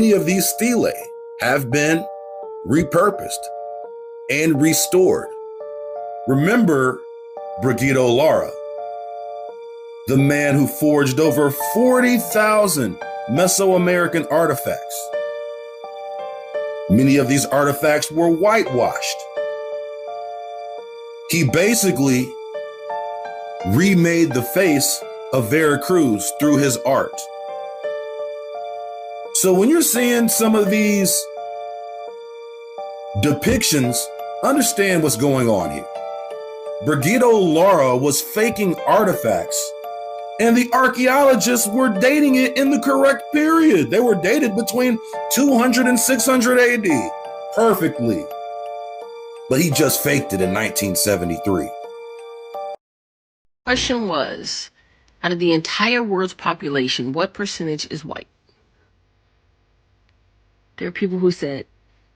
Many of these stelae have been repurposed and restored. Remember Brigitto Lara, the man who forged over 40,000 Mesoamerican artifacts. Many of these artifacts were whitewashed. He basically remade the face of Veracruz through his art. So when you're seeing some of these depictions, understand what's going on here. Brigitto Lara was faking artifacts, and the archaeologists were dating it in the correct period. They were dated between 200 and 600 AD perfectly. But he just faked it in 1973. Question was, out of the entire world's population, what percentage is white? There are people who said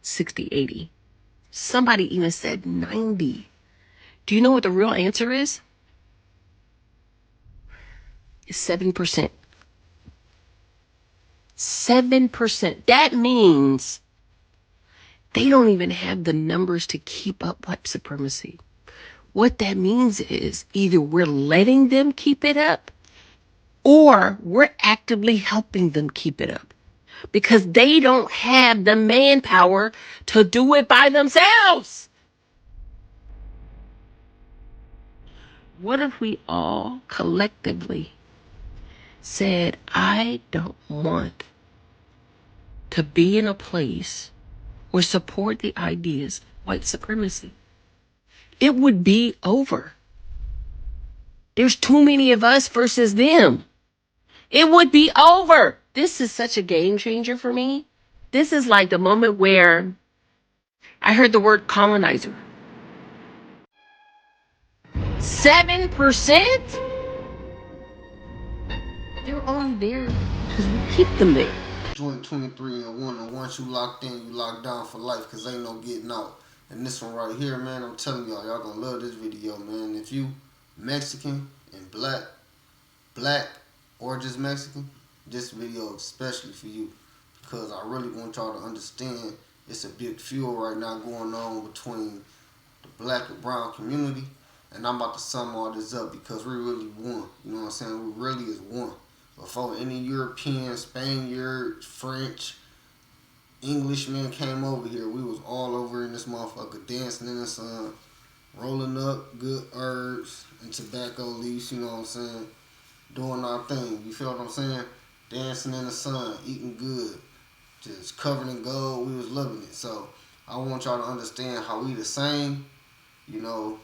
60, 80. Somebody even said 90. Do you know what the real answer is? It's 7%. 7%. That means they don't even have the numbers to keep up white supremacy. What that means is either we're letting them keep it up or we're actively helping them keep it up because they don't have the manpower to do it by themselves. What if we all collectively said, I don't want to be in a place or support the ideas of white supremacy? It would be over. There's too many of us versus them. It would be over. This is such a game changer for me. This is like the moment where I heard the word colonizer. 7%? They're only there because we keep them there. 2023 and 1, and once you locked in, you locked down for life, because ain't no getting out. And this one right here, man, I'm telling y'all gonna love this video, man. If you Mexican and black, or just Mexican, this video is especially for you, because I really want y'all to understand it's a big fuel right now going on between the black and brown community, and I'm about to sum all this up because we really won. You know what I'm saying? We really is one. Before any European, Spaniard, French, Englishmen came over here, we was all over in this motherfucker dancing in the sun, rolling up good herbs and tobacco leaves, you know what I'm saying? Doing our thing, you feel what I'm saying? Dancing in the sun, eating good, just covered in gold, we was loving it. So I want y'all to understand how we the same, you know,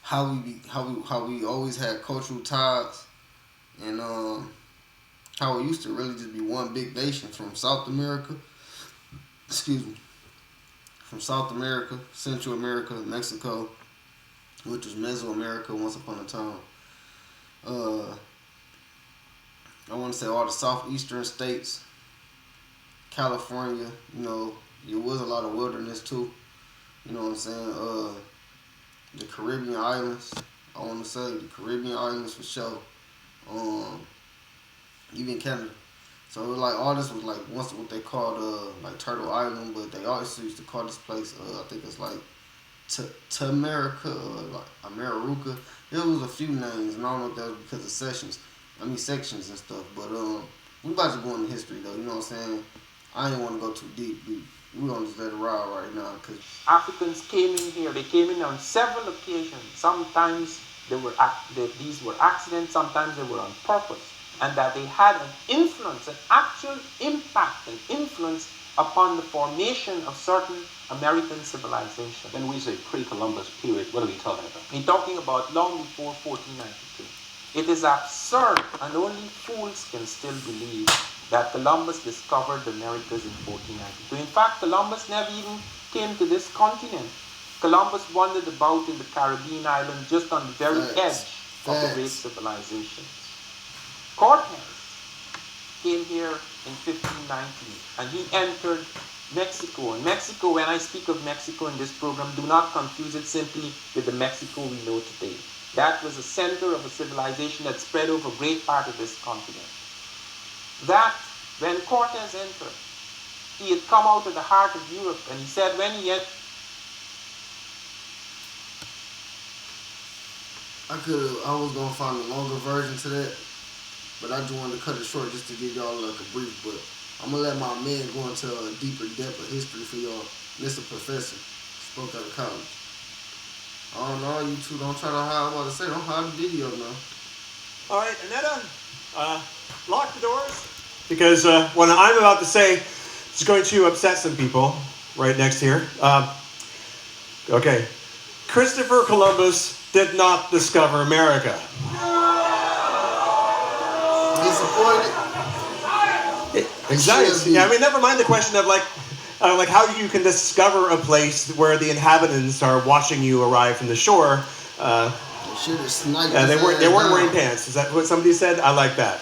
how we always had cultural ties, and how it used to really just be one big nation from South America, from South America, Central America, Mexico, which was Mesoamerica once upon a time. I want to say all the southeastern states, California, you know, there was a lot of wilderness too. You know what I'm saying? The Caribbean islands, I want to say the Caribbean islands for sure. Even Canada. So it was like all this was like once what they called like Turtle Island, but they always used to call this place I think it's like Tamerica or like America. There was a few names, and I don't know if that was because of sections and stuff. But we about to go into history though. You know what I'm saying? I ain't want to go too deep. We gonna just let it ride right now, because Africans came in here. They came in on several occasions. Sometimes these were accidents. Sometimes they were on purpose. And that they had an influence, an actual impact and influence upon the formation of certain American civilization. When we say pre-Columbus period, what are we talking about? We're talking about long before 1492. It is absurd, and only fools can still believe that Columbus discovered the Americas in 1492. In fact, Columbus never even came to this continent. Columbus wandered about in the Caribbean islands just on the very edge of the great civilization. Cortez came here in 1519, and he entered Mexico. And Mexico, when I speak of Mexico in this program, do not confuse it simply with the Mexico we know today. That was a center of a civilization that spread over a great part of this continent. That when Cortez entered, he had come out of the heart of Europe, and he said when he had I was gonna find a longer version to that, but I just wanted to cut it short just to give y'all like a brief. But I'm gonna let my man go into a deeper depth of history for y'all. Mr. Professor spoke out of college. I don't know, you two don't try to hide. I'm about to say, don't hide the video now. All right, Annetta, lock the doors because what I'm about to say is going to upset some people right next here. Okay, Christopher Columbus did not discover America. Disappointed? Exactly. Yeah, I mean, never mind the question of like how you can discover a place where the inhabitants are watching you arrive from the shore. They should have sniped. Yeah, they weren't wearing pants. Is that what somebody said? I like that.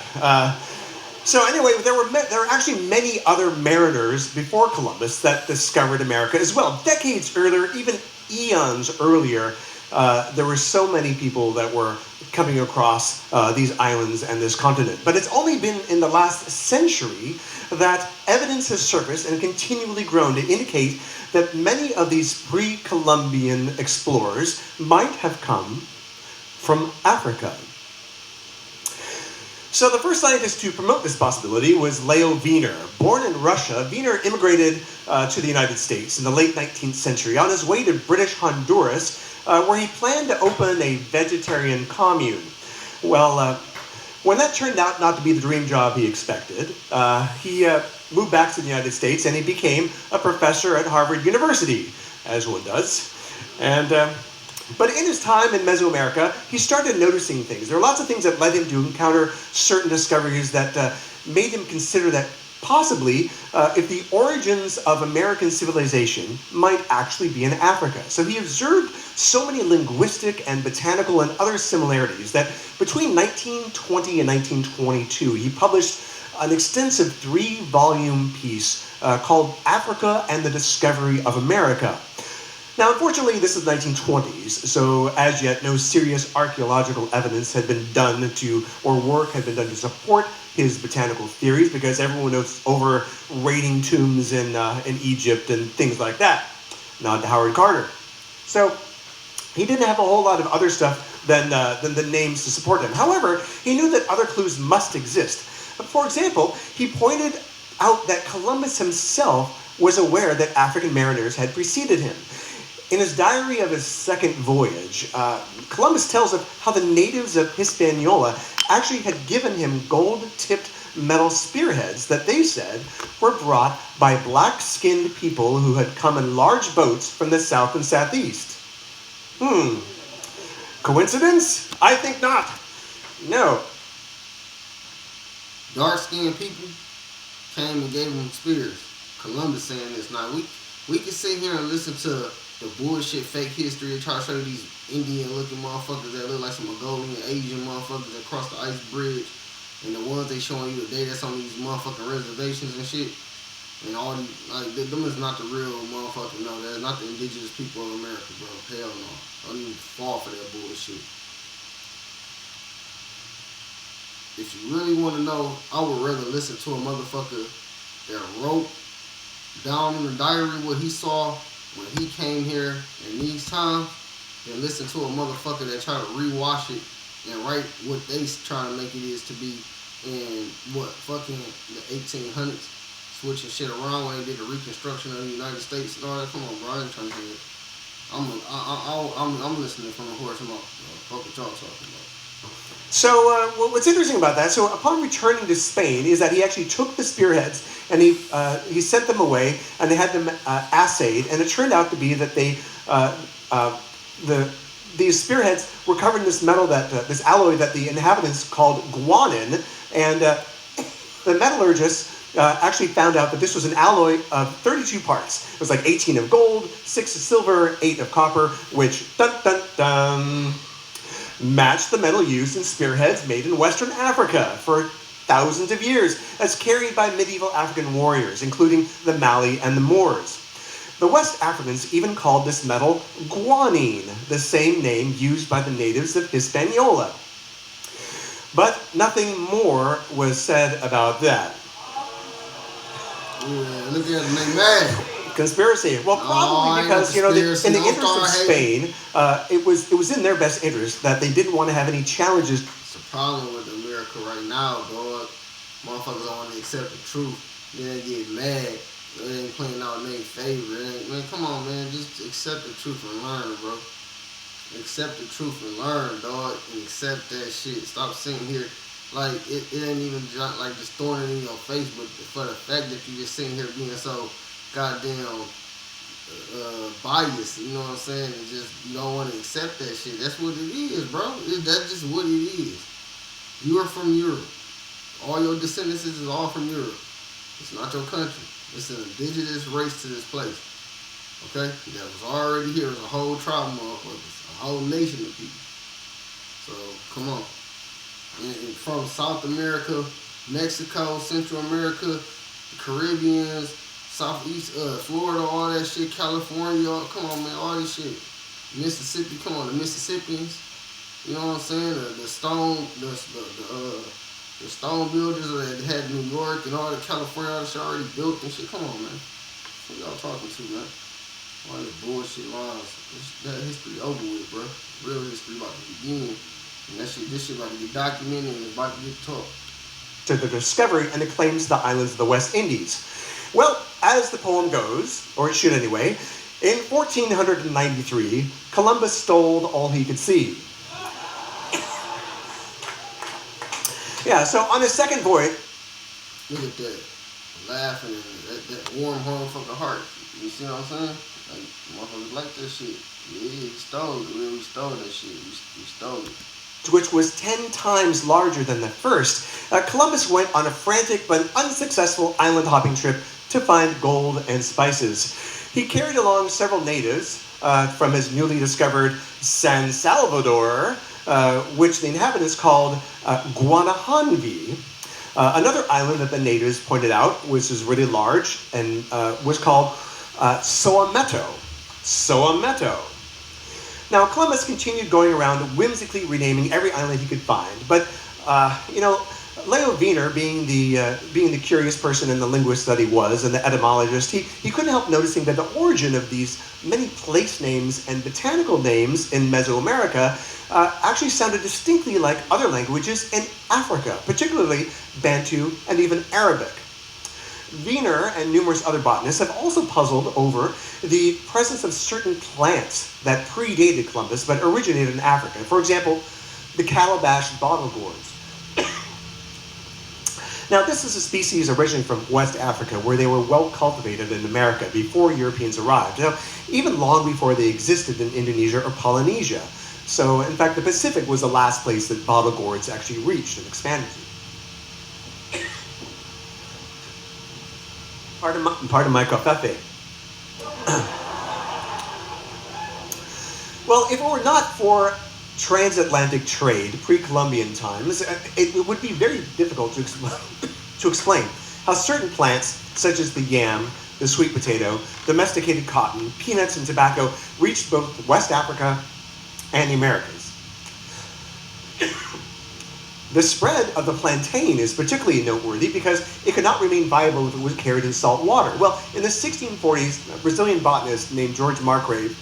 So anyway, there were actually many other mariners before Columbus that discovered America as well. Decades earlier, even eons earlier, there were so many people that were coming across these islands and this continent. But it's only been in the last century that evidence has surfaced and continually grown to indicate that many of these pre-Columbian explorers might have come from Africa. So the first scientist to promote this possibility was Leo Wiener. Born in Russia, Wiener immigrated to the United States in the late 19th century on his way to British Honduras, where he planned to open a vegetarian commune. Well, when that turned out not to be the dream job he expected, he moved back to the United States and he became a professor at Harvard University, as one does. But in his time in Mesoamerica, he started noticing things. There were lots of things that led him to encounter certain discoveries that made him consider that possibly if the origins of American civilization might actually be in Africa. So he observed so many linguistic and botanical and other similarities that between 1920 and 1922, he published an extensive 3-volume piece called Africa and the Discovery of America. Now, unfortunately, this is the 1920s, so as yet no serious archaeological evidence had been done to, or work had been done to support his botanical theories, because everyone was over-raiding tombs in Egypt and things like that. Nod to Howard Carter. So he didn't have a whole lot of other stuff than the names to support him. However, he knew that other clues must exist. For example, he pointed out that Columbus himself was aware that African mariners had preceded him. In his diary of his second voyage, Columbus tells of how the natives of Hispaniola actually had given him gold-tipped metal spearheads that they said were brought by black-skinned people who had come in large boats from the south and southeast. Coincidence? I think not. No. Dark-skinned people came and gave them spears. Columbus saying this. Now, we can sit here and listen to the bullshit fake history and try to show you these Indian-looking motherfuckers that look like some Mongolian Asian motherfuckers that cross the ice bridge, and the ones they showing you today that's on these motherfucking reservations and shit, and all these, like, them is not the real motherfucking, no, that's not the indigenous people of America, bro. Hell no. I don't even fall for that bullshit. If you really want to know, I would rather listen to a motherfucker that wrote down in the diary what he saw when he came here in these times, and listen to a motherfucker that try to rewash it and write what they trying to make it is to be in fucking the 1800s, switching shit around when they did the reconstruction of the United States and all that. Come on, bro, I ain't trying to hear it. I'm listening from the horse's mouth, bro. Fuck what y'all talking about. So what's interesting about that, so upon returning to Spain, is that he actually took the spearheads and he sent them away and they had them assayed, and it turned out to be that these spearheads were covered in this metal this alloy that the inhabitants called guanin, and the metallurgists actually found out that this was an alloy of 32 parts. It was like 18 of gold, 6 of silver, 8 of copper, which matched the metal used in spearheads made in Western Africa for thousands of years, as carried by medieval African warriors, including the Mali and the Moors. The West Africans even called this metal guanine, the same name used by the natives of Hispaniola. But nothing more was said about that. Yeah, look at them, they mad. Conspiracy. Well, probably because in the interest of Spain, it was in their best interest that they didn't want to have any challenges. It's a problem with America right now, dog. Motherfuckers don't want to accept the truth. Then they get mad. They ain't playing out in their favor. Man, come on, man. Just accept the truth and learn, bro. Accept the truth and learn, dog. And accept that shit. Stop sitting here like it ain't even like just throwing it in your face, but for the fact that you just sitting here being so goddamn biased, you know what I'm saying? And just you don't want to accept that shit. That's what it is, bro. That's just what it is. You are from Europe. All your descendants is all from Europe. It's not your country. It's an indigenous race to this place. Okay? That was already here. It was a whole tribe of motherfuckers. A whole nation of people. So, come on. And from South America, Mexico, Central America, the Caribbeans, Southeast, Florida, all that shit, California, come on, man, all this shit. Mississippi, come on, the Mississippians. You know what I'm saying? The stone builders that had New York and all the California, all that shit already built and shit. Come on, man. What y'all talking to, man? All this bullshit lies. That history over with, bro. Real history about to begin. And this shit about to get documented and it's about to get taught. To the discovery and the claims to the islands of the West Indies. Well, as the poem goes, or it should anyway, in 1493, Columbus stole all he could see. Yeah, so on his second voyage... Look at that. Laughing and that warm motherfucking heart. You see what I'm saying? Like, motherfuckers like that shit. Yeah, we stole it. We stole that shit. We stole it. Which was 10 times larger than the first, Columbus went on a frantic but unsuccessful island hopping trip to find gold and spices. He carried along several natives from his newly discovered San Salvador, which the inhabitants called Guanahanvi. Another island that the natives pointed out, which is really large, and was called Soameto. Soameto. Now, Columbus continued going around whimsically renaming every island he could find, but, Leo Wiener, being the curious person and the linguist that he was, and the etymologist, he couldn't help noticing that the origin of these many place names and botanical names in Mesoamerica actually sounded distinctly like other languages in Africa, particularly Bantu and even Arabic. Wiener and numerous other botanists have also puzzled over the presence of certain plants that predated Columbus but originated in Africa. For example, the calabash bottle gourds. Now, this is a species originally from West Africa, where they were well cultivated in America before Europeans arrived, even long before they existed in Indonesia or Polynesia. So, in fact, the Pacific was the last place that bottle gourds actually reached and expanded to. Pardon my covfefe. Well, if it were not for transatlantic trade, pre-Columbian times, it would be very difficult to explain how certain plants, such as the yam, the sweet potato, domesticated cotton, peanuts, and tobacco, reached both West Africa and the Americas. The spread of the plantain is particularly noteworthy because it could not remain viable if it was carried in salt water. Well, in the 1640s, a Brazilian botanist named George Marcgrave...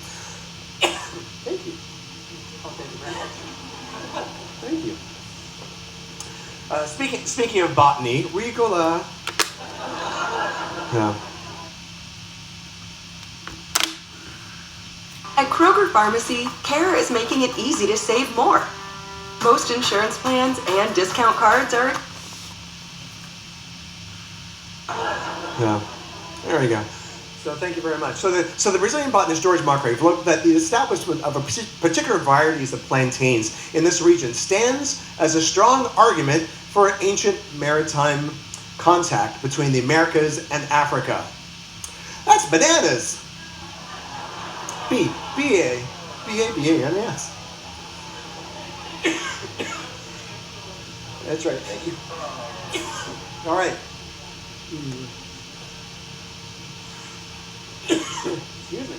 Thank you. Oh, thank you very much. Thank you. Speaking of botany, Ricola... Yeah. At Kroger Pharmacy, care is making it easy to save more. Most insurance plans and discount cards are... Yeah, there we go. So thank you very much. So the Brazilian botanist George Marcgrave looked that the establishment of a particular varieties of plantains in this region stands as a strong argument for an ancient maritime contact between the Americas and Africa. That's bananas. B-A-B-A-N-A-S. That's right. Thank you. All right. Excuse me.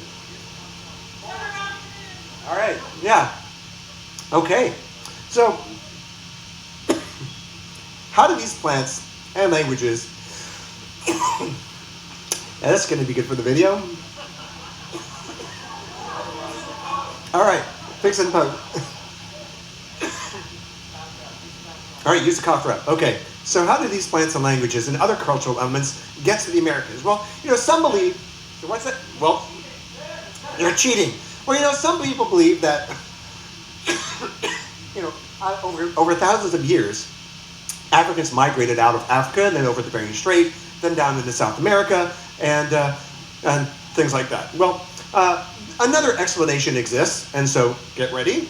All right. Yeah. Okay. So, how do these plants and languages That's going to be good for the video. All right, fix and poke. All right, use the cough drop. Okay, so how do these plants and languages and other cultural elements get to the Americas? Well, some believe, what's that? Well, they're cheating. Well, some people believe that, over thousands of years, Africans migrated out of Africa and then over the Bering Strait, then down into South America, and things like that. Well, another explanation exists, and so get ready.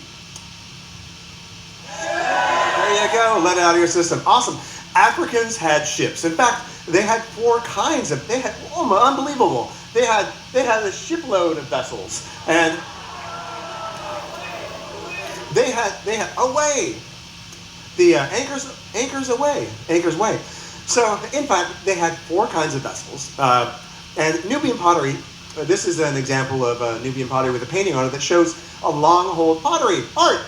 There you go, let it out of your system. Awesome. Africans had ships. In fact, they had four kinds of, unbelievable. They had a shipload of vessels, and they had away. The anchors way. So, in fact, they had four kinds of vessels. And Nubian pottery, this is an example of Nubian pottery with a painting on it that shows a long-hold pottery, art,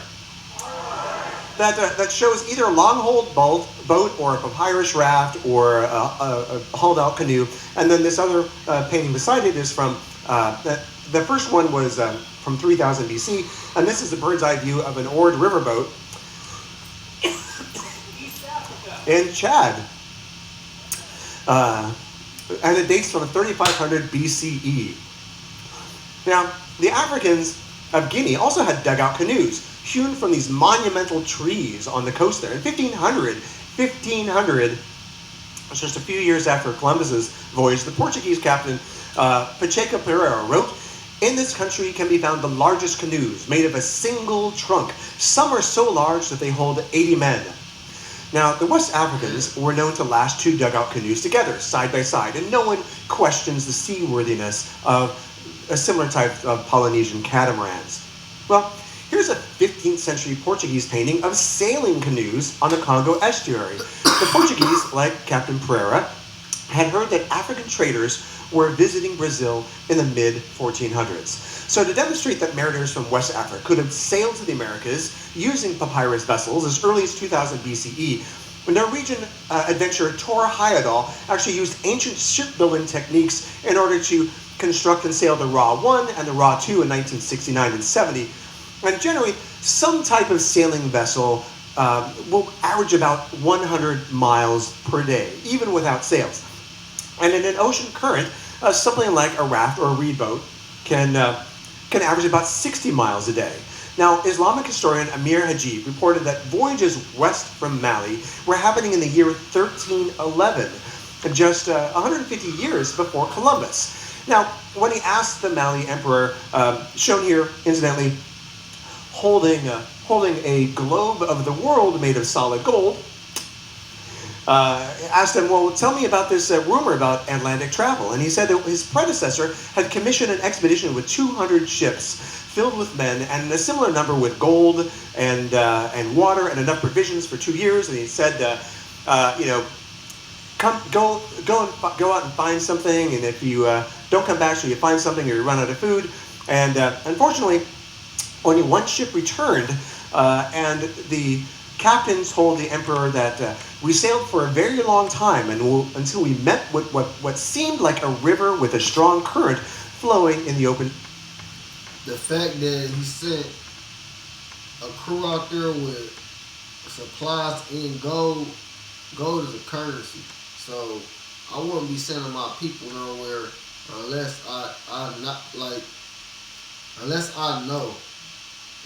that shows either a long-hold boat or a papyrus raft or a hauled-out canoe. And then this other painting beside it is from, the first one was from 3000 BC, and this is a bird's-eye view of an oared riverboat in Chad. And it dates from 3500 BCE. Now, the Africans of Guinea also had dugout canoes hewn from these monumental trees on the coast there. In 1500, just a few years after Columbus's voyage, the Portuguese captain Pacheco Pereira wrote, "In this country can be found the largest canoes made of a single trunk. Some are so large that they hold 80 men." Now, the West Africans were known to lash two dugout canoes together, side by side, and no one questions the seaworthiness of a similar type of Polynesian catamarans. Well, here's a 15th century Portuguese painting of sailing canoes on the Congo estuary. The Portuguese, like Captain Pereira, had heard that African traders were visiting Brazil in the mid-1400s. So to demonstrate that mariners from West Africa could have sailed to the Americas using papyrus vessels as early as 2000 BCE, Norwegian adventurer Tor Heyerdahl actually used ancient shipbuilding techniques in order to construct and sail the Ra 1 and the Ra 2 in 1969 and 70. And generally, some type of sailing vessel will average about 100 miles per day, even without sails. And in an ocean current, something like a raft or a reed boat can average about 60 miles a day. Now, Islamic historian Amir Hajib reported that voyages west from Mali were happening in the year 1311, just 150 years before Columbus. Now, when he asked the Mali emperor, shown here incidentally, holding a globe of the world made of solid gold, asked him, well, tell me about this rumor about Atlantic travel. And he said that his predecessor had commissioned an expedition with 200 ships filled with men and a similar number with gold and water and enough provisions for 2 years. And he said, go out and find something. And if you don't come back, so you find something or you run out of food. And unfortunately, only one ship returned, and the captains told the emperor that we sailed for a very long time until we met what seemed like a river with a strong current flowing in the open. The fact that he sent a crew out there with supplies in gold is a currency. So I wouldn't be sending my people nowhere unless unless I know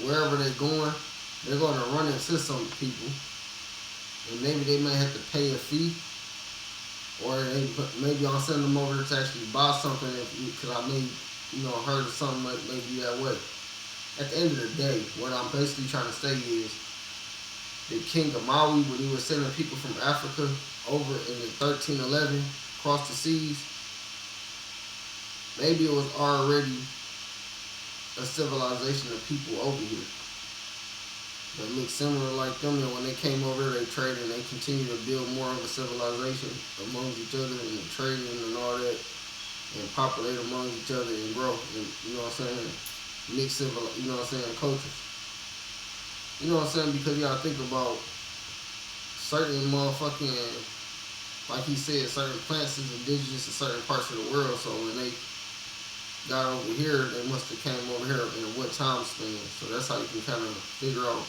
wherever they're going to run into some people, and maybe they may have to pay a fee, or maybe I'll send them over to actually buy something because I may, heard of something maybe that way. At the end of the day, what I'm basically trying to say is the king of Maui, when he was sending people from Africa over in the 1311 across the seas, maybe it was already a civilization of people over here that look similar like them, and when they came over, they traded and they continued to build more of a civilization amongst each other and trading and all that, and populate amongst each other and grow, and mix cultures. Because you gotta think about certain motherfucking like he said, certain plants is indigenous to certain parts of the world. So when they got over here, they must have came over here in what time span. So that's how you can kind of figure out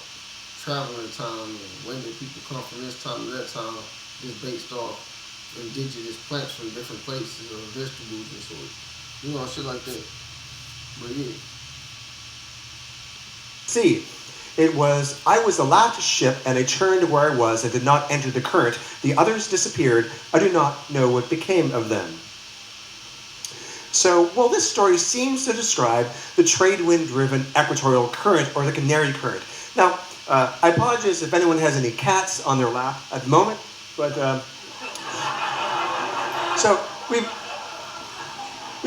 traveling time and when did people come from this time to that time, just based off indigenous plants from different places or vegetables and sort, shit like that. But yeah. See, I was the last ship, and I turned where I was and did not enter the current. The others disappeared. I do not know what became of them. So, well, this story seems to describe the trade wind-driven equatorial current, or the Canary Current. Now, I apologize if anyone has any cats on their lap at the moment, but so we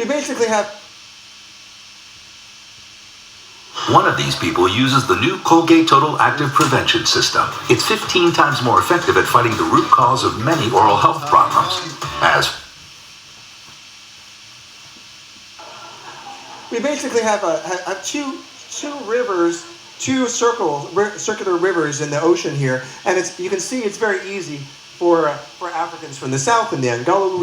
basically have. One of these people uses the new Colgate Total Active Prevention System. It's 15 times more effective at fighting the root cause of many oral health problems. We basically have two rivers, two circular rivers in the ocean here, and you can see it's very easy for Africans from the south and the Angola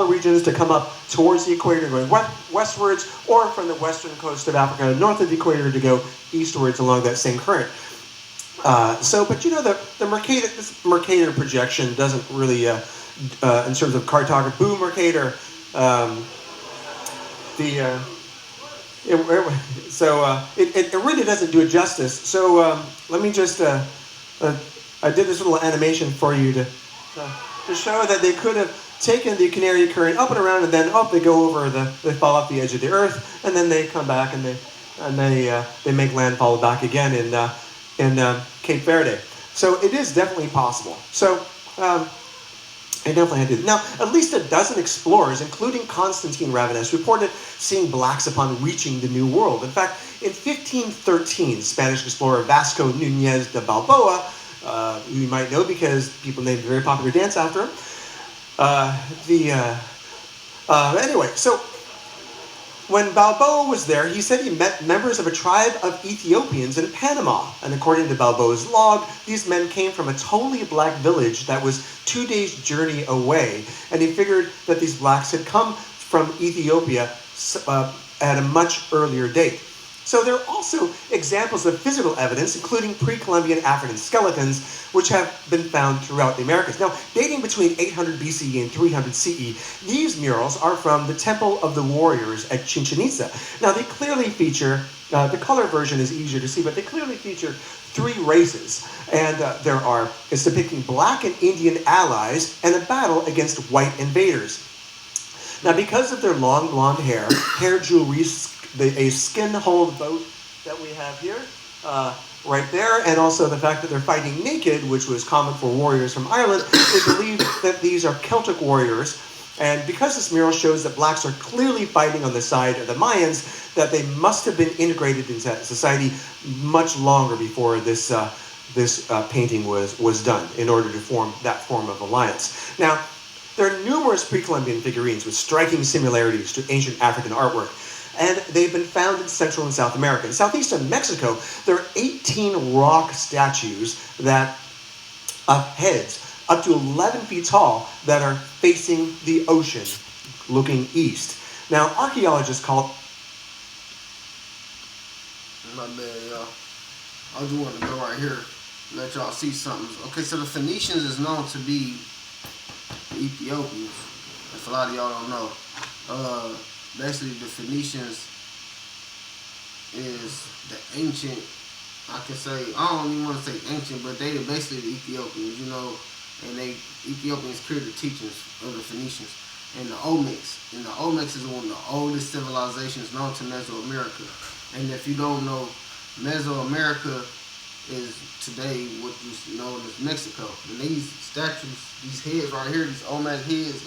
regions to come up towards the equator, going westwards, or from the western coast of Africa, north of the equator, to go eastwards along that same current. But the Mercator projection doesn't really, in terms of cartography, Mercator, it really doesn't do it justice. So let me just, I did this little animation for you to show that they could have taken the Canary Current up and around, and then they go over they fall off the edge of the earth, and then they come back and they make landfall back again in Cape Verde. So it is definitely possible. So I definitely had to. Now, at least a dozen explorers, including Constantine Ravenous, reported seeing blacks upon reaching the New World. In fact, in 1513, Spanish explorer Vasco Núñez de Balboa, who you might know because people named a very popular dance after him. Anyway, so when Balboa was there, he said he met members of a tribe of Ethiopians in Panama. And according to Balboa's log, these men came from a totally black village that was 2 days' journey away. And he figured that these blacks had come from Ethiopia at a much earlier date. So there are also examples of physical evidence, including pre-Columbian African skeletons, which have been found throughout the Americas. Now, dating between 800 BCE and 300 CE, these murals are from the Temple of the Warriors at Chichen Itza. Now, they clearly feature, the color version is easier to see, but they clearly feature three races. And it's depicting black and Indian allies and a battle against white invaders. Now, because of their long blonde hair jewelry, a skin-hulled boat that we have here, right there, and also the fact that they're fighting naked, which was common for warriors from Ireland, they believe that these are Celtic warriors. And because this mural shows that blacks are clearly fighting on the side of the Mayans, that they must have been integrated into society much longer before this painting was done in order to form that form of alliance. Now, there are numerous pre-Columbian figurines with striking similarities to ancient African artwork. And they've been found in Central and South America. In southeastern Mexico, there are 18 rock statues of heads up to 11 feet tall that are facing the ocean, looking east. Now, archaeologists call it... My bad, y'all. I just want to go right here and let y'all see something. Okay, so the Phoenicians is known to be the Ethiopians. If a lot of y'all don't know. Basically, the Phoenicians is the ancient, I don't even want to say ancient, but they are basically the Ethiopians, and Ethiopians carry the teachings of the Phoenicians. And the Olmecs is one of the oldest civilizations known to Mesoamerica. And if you don't know, Mesoamerica is today what you know as Mexico. And these statues, these heads right here, these Olmec heads,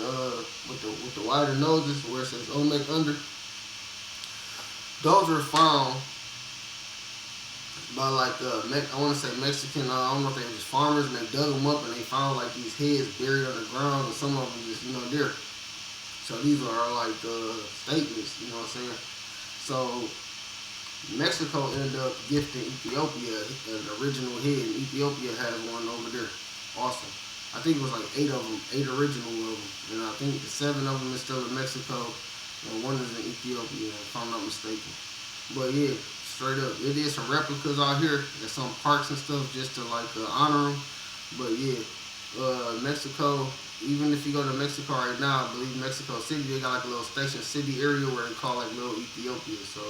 with the wider noses, where it says Olmec under, those were found by I want to say Mexican, I don't know if they were just farmers, and they dug them up and they found these heads buried underground, and some of them just there. So these are statements, you know what I'm saying? So Mexico ended up gifting Ethiopia an original head, and Ethiopia has one over there. Awesome. I think it was like 8 of them, 8 original of them, and I think 7 of them is still in Mexico, and 1 is in Ethiopia, if I'm not mistaken. But yeah, straight up, it is some replicas out here at some parks and stuff just to like honor them. But yeah, Mexico. Even if you go to Mexico right now, I believe Mexico City, they got like a little Station City area where they call like Little Ethiopia. So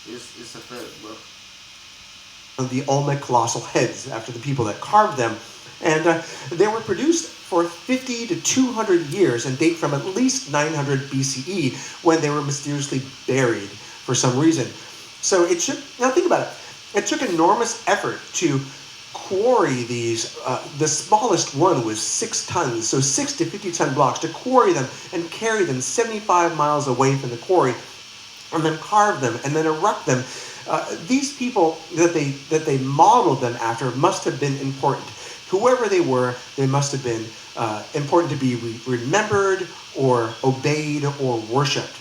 it's a fact, bro. The Olmec colossal heads after the people that carved them. And they were produced for 50 to 200 years and date from at least 900 BCE when they were mysteriously buried for some reason. So it should, now think about it. It took enormous effort to quarry these. The smallest one was 6 tons, so 6 to 50 ton blocks, to quarry them and carry them 75 miles away from the quarry, and then carve them and then erect them. These people that they modeled them after must have been important. Whoever they were, they must have been important to be remembered or obeyed or worshipped.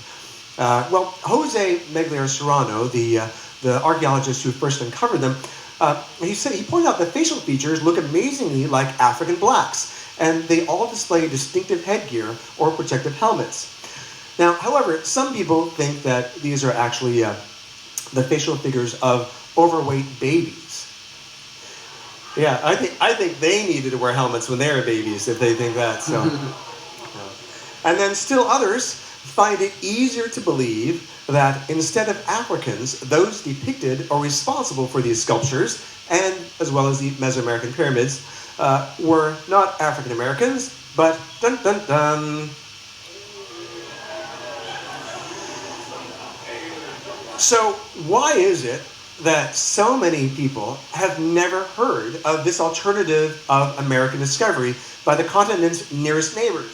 Well, Jose Megliar Serrano, the archaeologist who first uncovered them, he pointed out that facial features look amazingly like African blacks, and they all display distinctive headgear or protective helmets. Now, however, some people think that these are actually the facial figures of overweight babies. Yeah, I think they needed to wear helmets when they were babies if they think that. So, and then still others find it easier to believe that instead of Africans, those depicted or responsible for these sculptures, and as well as the Mesoamerican pyramids, were not African Americans, but dun dun dun. So why is it that so many people have never heard of this alternative of American discovery by the continent's nearest neighbors?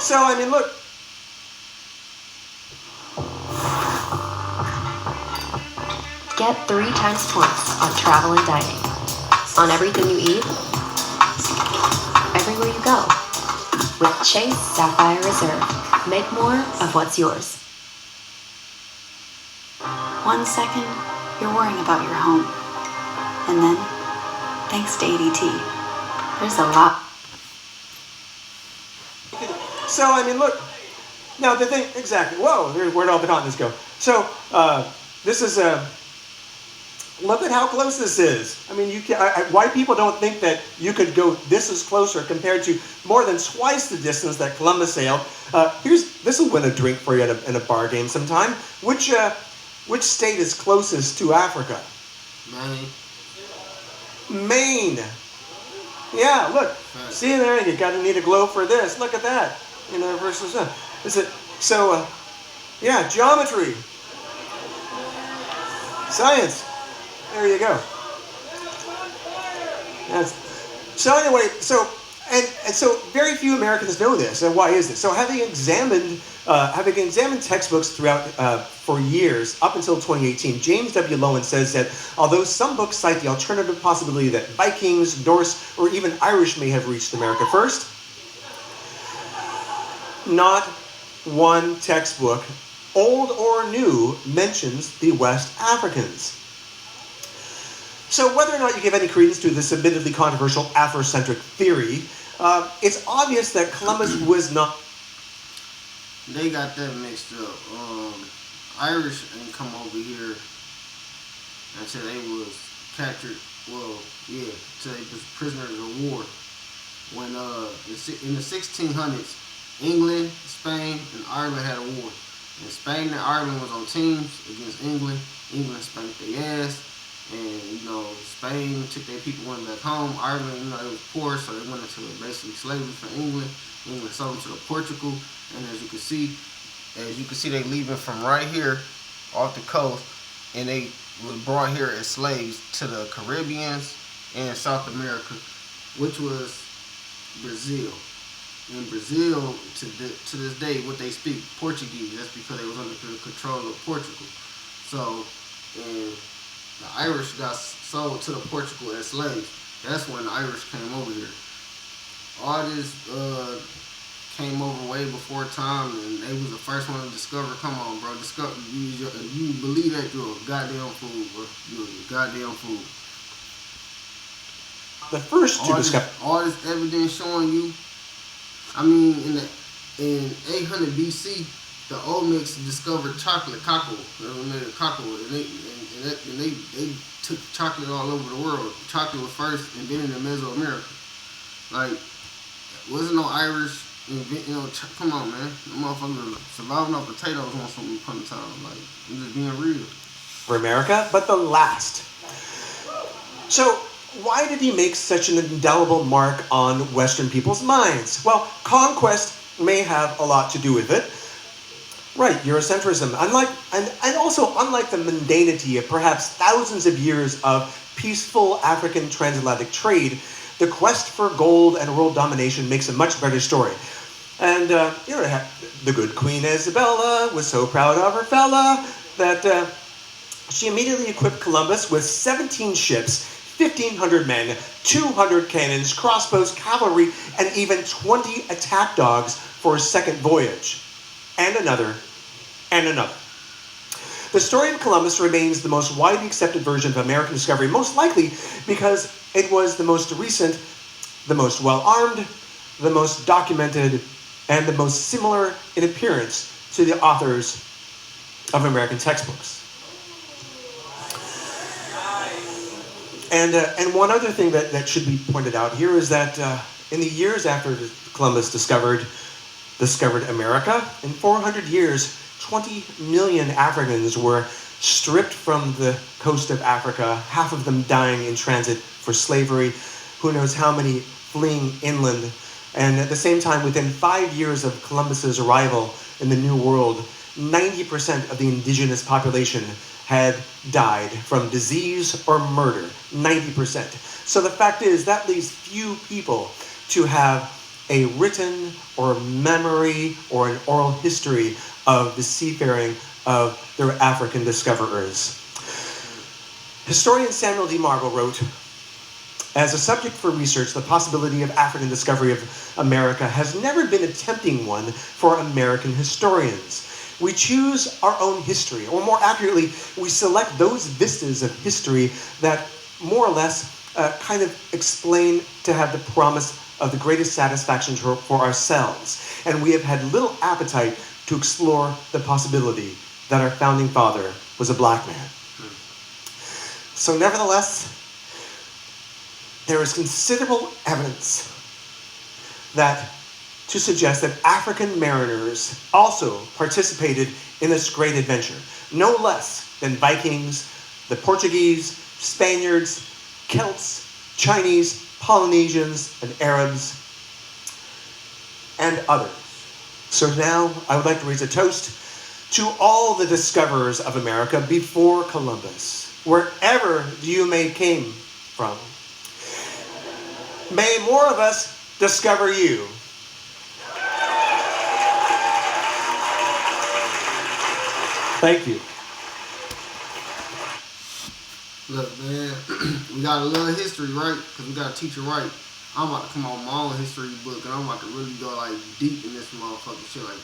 So, I mean, look. Get 3 times points on travel and dining. On everything you eat, everywhere you go. With Chase Sapphire Reserve, make more of what's yours. 1 second, you're worrying about your home. And then, thanks to ADT, there's a lot. So, I mean, look. Now, the thing, exactly. Whoa, where'd all the continents go? So, this is look at how close this is. I mean, why people don't think that you could go this is closer compared to more than twice the distance that Columbus sailed. This will win a drink for you in a bar game sometime. Which state is closest to Africa? Maine. Yeah, look. See there, you gotta need a globe for this. Look at that. You know, versus is it so? Yeah, geometry, science. There you go. Yes. So anyway, so very few Americans know this. And why is this? So having examined textbooks throughout for years up until 2018, James W. Lowen says that although some books cite the alternative possibility that Vikings, Norse, or even Irish may have reached America first, not one textbook, old or new, mentions the West Africans. So whether or not you give any credence to this admittedly controversial Afrocentric theory, it's obvious that Columbus was not... They got that mixed up. Irish didn't come over here until they was captured. Well, yeah, until they was prisoners of war. When in the 1600s, England, Spain, and Ireland had a war. And Spain and Ireland was on teams against England. England spanked their ass. And, you know, Spain took their people, went back home. Ireland, you know, it was poor, so they went into basically slavery for England. England sold them to Portugal. And as you can see, they leaving from right here off the coast. And they was brought here as slaves to the Caribbeans and South America, which was Brazil. In Brazil, to this day, what they speak Portuguese. That's because they was under the control of Portugal. So, and the Irish got sold to the Portugal as slaves. That's when the Irish came over here. All this came over way before time, and they was the first one to discover. Come on, bro. Discover. You believe that you're a goddamn fool, bro. You're a goddamn fool. The first to discover all this evidence showing you. I mean, in 800 BC, the Olmecs discovered chocolate, cocoa. They made a cocoa, and they took chocolate all over the world. Chocolate was first invented in Mesoamerica. Like, wasn't no Irish, come on, man. The motherfuckers surviving off potatoes on some point in time. Like, I'm just being real. for America, but the last. So, why did he make such an indelible mark on Western people's minds? Well, conquest may have a lot to do with it. Right, Eurocentrism. And also unlike the mundanity of perhaps thousands of years of peaceful African transatlantic trade, the quest for gold and world domination makes a much better story. And, the good Queen Isabella was so proud of her fella that she immediately equipped Columbus with 17 ships, 1,500 men, 200 cannons, crossbows, cavalry, and even 20 attack dogs for his second voyage. And another. The story of Columbus remains the most widely accepted version of American discovery, most likely because it was the most recent, the most well-armed, the most documented, and the most similar in appearance to the authors of American textbooks. And one other thing that should be pointed out here is that in the years after Columbus discovered America, in 400 years, 20 million Africans were stripped from the coast of Africa, half of them dying in transit for slavery, who knows how many fleeing inland. And at the same time, within 5 years of Columbus's arrival in the New World, 90% of the indigenous population had died from disease or murder. 90%. So the fact is, that leaves few people to have a written or memory or an oral history of the seafaring of their African discoverers. Historian Samuel D. Marble wrote, as a subject for research, the possibility of African discovery of America has never been a tempting one for American historians. We choose our own history, or more accurately, we select those vistas of history that more or less kind of explain to have the promise of the greatest satisfaction for ourselves. And we have had little appetite to explore the possibility that our founding father was a black man. So nevertheless, there is considerable evidence to suggest that African mariners also participated in this great adventure, no less than Vikings, the Portuguese, Spaniards, Celts, Chinese, Polynesians, and Arabs, and others. So now I would like to raise a toast to all the discoverers of America before Columbus, wherever you may came from. May more of us discover you. Thank you. Look, man, we got a little history, right? Because we got to teach it right. I'm about to come out with my own history book, and I'm about to really go, like, deep in this motherfucking shit. Like,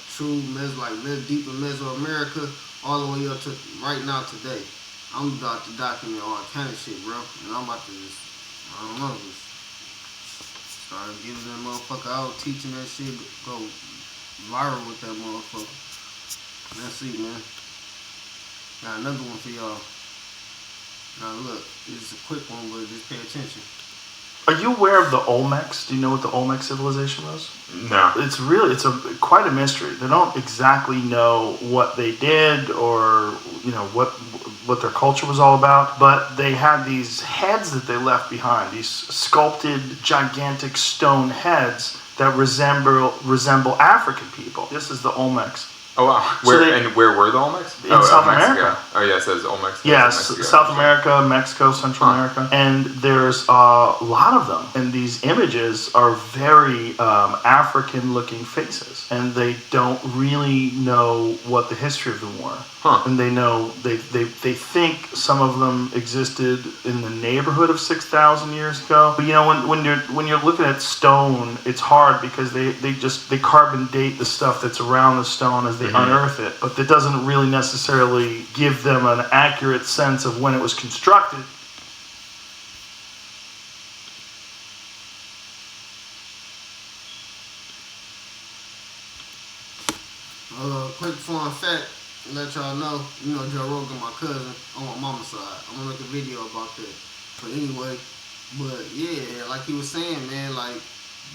deep in Mesoamerica, all the way up to right now today. I'm about to document all kind of shit, bro. And I'm about to just start giving that motherfucker out, teaching that shit, go viral with that motherfucker. Let's see, man. Got another one for y'all. Now look, this is a quick one, but just pay attention. Are you aware of the Olmecs? Do you know what the Olmec civilization was? No. It's quite a mystery. They don't exactly know what they did or what their culture was all about, but they had these heads that they left behind, these sculpted gigantic stone heads that resemble African people. This is the Olmecs. Oh wow! Where were the Olmecs? In South America. Oh yeah, it says Olmecs. Yes, South America, Mexico, Central America, and there's a lot of them. And these images are very African-looking faces, and they don't really know what the history of them were. And they think some of them existed in the neighborhood of 6,000 years ago. But you know, when you're looking at stone, it's hard because they carbon date the stuff that's around the stone as they unearth it, but that doesn't really necessarily give them an accurate sense of when it was constructed. Quick fun fact, let y'all know, you know, Joe Rogan, my cousin, on my mama's side. I'm gonna make a video about that. But anyway, but yeah, like he was saying, man, like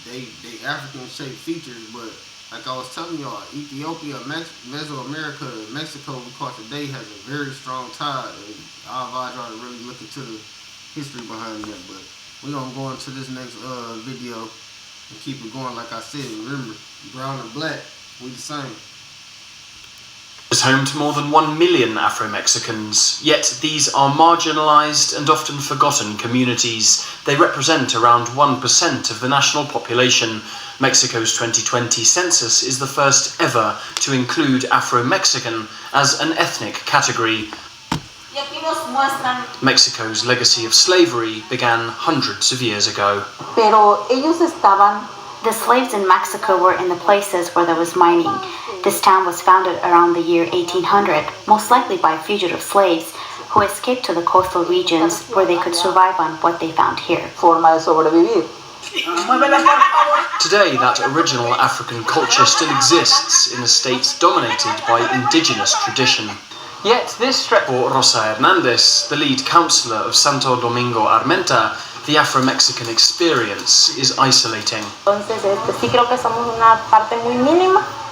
they African shaped features, but like I was telling y'all, Ethiopia, Mesoamerica, Mexico, we call it today, has a very strong tie. And I'll advise y'all to really look into the history behind that. But we're gonna go into this next video and keep it going. Like I said, remember, brown and black, we the same. Is home to more than 1 million Afro-Mexicans, yet these are marginalized and often forgotten communities. They represent around 1% of the national population. Mexico's 2020 census is the first ever to include Afro-Mexican as an ethnic category. Mexico's legacy of slavery began hundreds of years ago. The slaves in Mexico were in the places where there was mining. This town was founded around the year 1800, most likely by fugitive slaves who escaped to the coastal regions where they could survive on what they found here. Today, that original African culture still exists in a state dominated by indigenous tradition. Yet this for Rosa Hernandez, the lead councillor of Santo Domingo Armenta, the Afro-Mexican experience is isolating.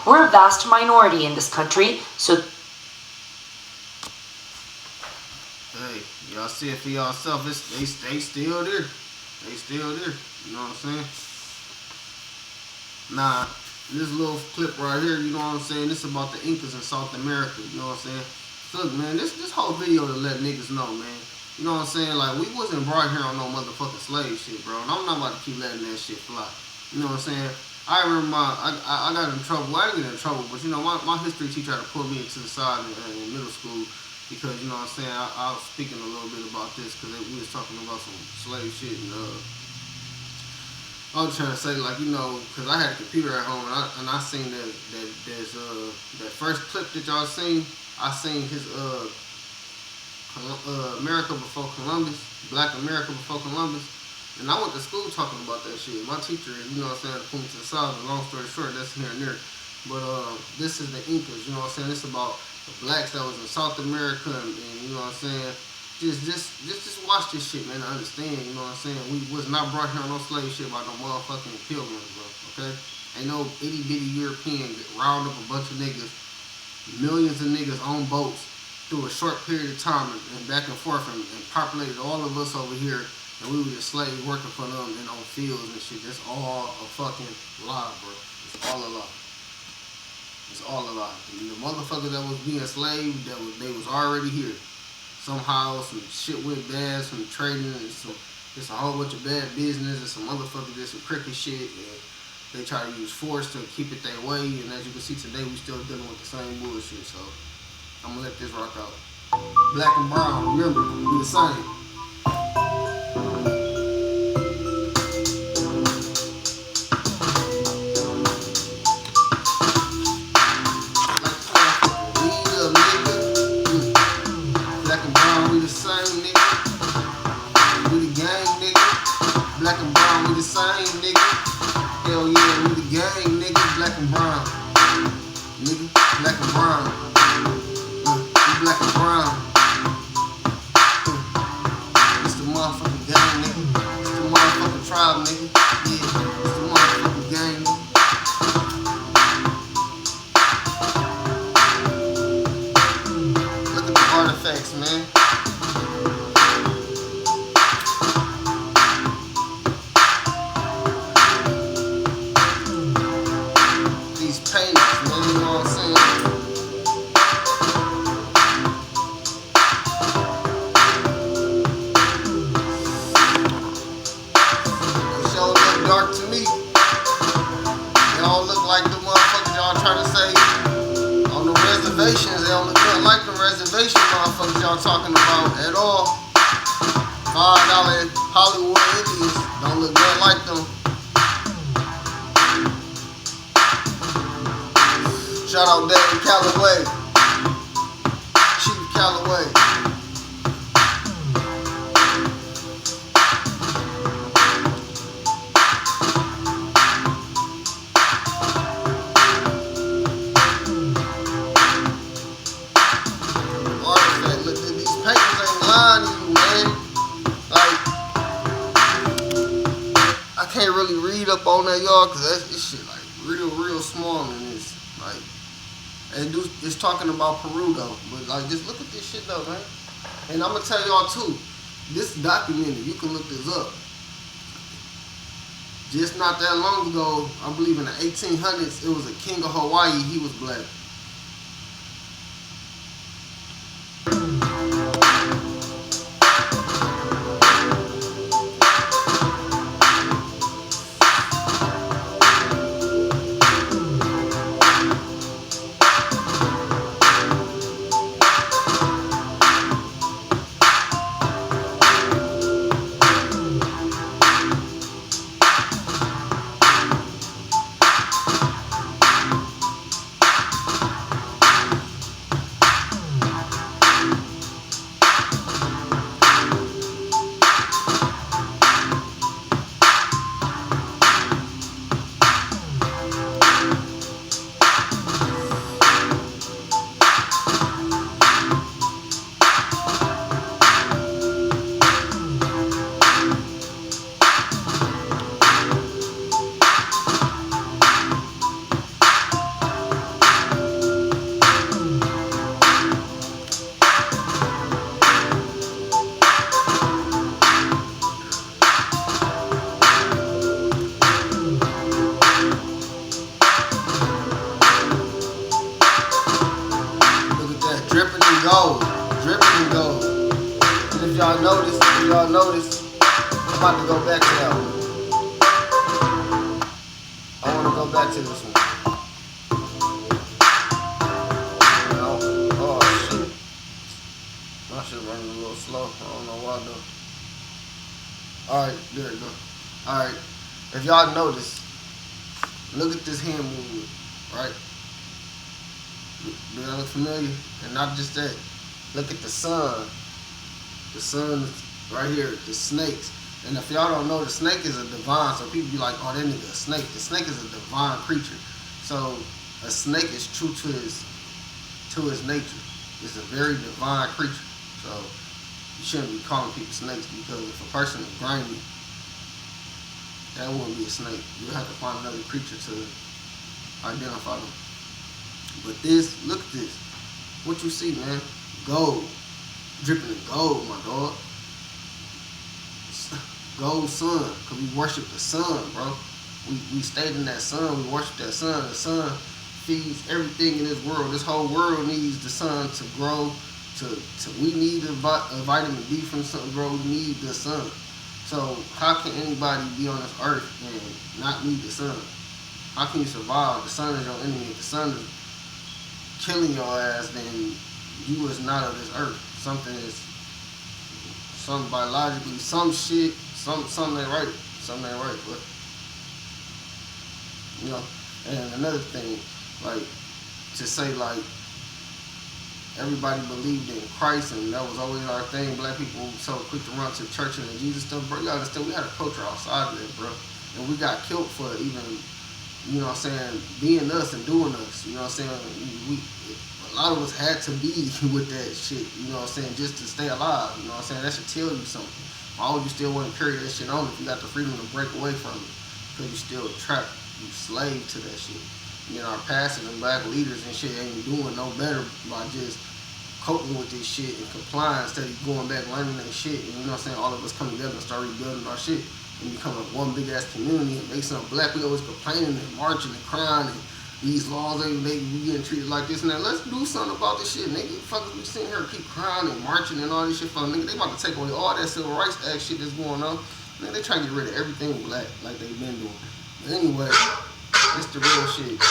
We're a vast minority in this country, so... Hey, y'all see it for yourself, they still there. They still there, you know what I'm saying? Nah, this little clip right here, you know what I'm saying? This is about the Incas in South America, you know what I'm saying? Look, man, this whole video to let niggas know, man. You know what I'm saying? Like, we wasn't brought here on no motherfucking slave shit, bro. And I'm not about to keep letting that shit fly. You know what I'm saying? I remember I got in trouble. Well, I didn't get in trouble, but, you know, my history teacher had to pull me to the side in middle school because, you know what I'm saying, I was speaking a little bit about this because we was talking about some slave shit. And I was trying to say, like, you know, because I had a computer at home and I seen that first clip that y'all seen. I seen his America Before Columbus, Black America Before Columbus, and I went to school talking about that shit. My teacher, you know what I'm saying, pulled me to the side. Long story short, that's here and there. But this is the Incas, you know what I'm saying. This is about the blacks that was in South America, and you know what I'm saying. Just watch this shit, man, to understand. You know what I'm saying. We was not brought here on no slave shit by no motherfucking pilgrims, bro. Okay, ain't no itty bitty European round up a bunch of niggas. Millions of niggas on boats through a short period of time and back and forth and populated all of us over here, and we were just slaves working for them and on fields and shit. That's all a fucking lie, bro. It's all a lie. It's all a lie. And the motherfucker that was being enslaved, they was already here. Somehow some shit went bad, some trading, and just a whole bunch of bad business, and some motherfuckers did some crooked shit. And they try to use force to keep it their way, and as you can see today, we still dealing with the same bullshit. So I'm gonna let this rock out. Black and brown, remember, we the same. Black and brown, we the same, nigga. We the gang, nigga. Black and brown, we the same, nigga. Hell yeah, we the gang, nigga. Black and brown, nigga. Black and brown, we black and brown. It's the motherfucking gang, nigga. It's the motherfucking tribe, nigga. Yeah, it's the motherfucking gang, nigga. Look at the artifacts, man. These paintings, man, you know what I'm saying? reservations. They don't look nothing like the reservation motherfuckers y'all talking about at all. $5 Hollywood Indians don't look nothing like them. Shout out David Calloway, Chief Calloway. Artifact, look, these papers ain't lying to you, man. Like, I can't really read up on that, y'all, cause this shit like real small in this. Like, it's talking about Peru though, but like, just look at this shit though, man. And I'm gonna tell y'all too, this documented. You can look this up. Just not that long ago, I believe in the 1800s, it was a king of Hawaii. He was black. Dripping in gold. And if y'all notice, I'm about to go back to that one. I want to go back to this one. Oh shit. My shit running a little slow. I don't know why though. Alright, there we go. Alright. If y'all notice, look at this hand movement, right? Do that look familiar? And not just that. Look at the sun. The sun is right here, the snakes. And if y'all don't know, the snake is a divine. So people be like, oh, that nigga a snake. The snake is a divine creature. So a snake is true to his nature. It's a very divine creature. So you shouldn't be calling people snakes, because if a person is grimy, that wouldn't be a snake. You have to find another creature to identify them. But this, look at this. What you see, man? Gold. Dripping in gold, my dog. Gold sun. Because we worship the sun, bro. We stayed in that sun. We worship that sun. The sun feeds everything in this world. This whole world needs the sun to grow. We need a vitamin D from the sun to grow. We need the sun. So how can anybody be on this earth and not need the sun? How can you survive? The sun is your enemy. If the sun is killing your ass, then you is not of this earth. Some biologically, some shit, something ain't right. Something ain't right, but you know. And another thing, like, to say like everybody believed in Christ and that was always our thing. Black people were so quick to run to church and Jesus stuff, bro. You understand, we had a culture outside of that, bro. And we got killed for even, you know what I'm saying, being us and doing us. You know what I'm saying? A lot of us had to be with that shit, you know what I'm saying, just to stay alive. You know what I'm saying? That should tell you something. Why would you still want to carry that shit on if you got the freedom to break away from it? Because you still trapped, you slave to that shit. You know, our pastors and black leaders and shit ain't doing no better by just coping with this shit and complying instead of going back learning that shit. And you know what I'm saying? All of us come together and start rebuilding our shit and become like one big ass community and make something black. We always complaining and marching and crying and these laws ain't we getting treated like this and that. Let's do something about this shit, nigga. Fuckers be sitting here keep crying and marching and all this shit for nigga. They about to take away all that civil rights act shit that's going on. Nigga, they trying to get rid of everything black like they've been doing. But anyway, it's the real shit.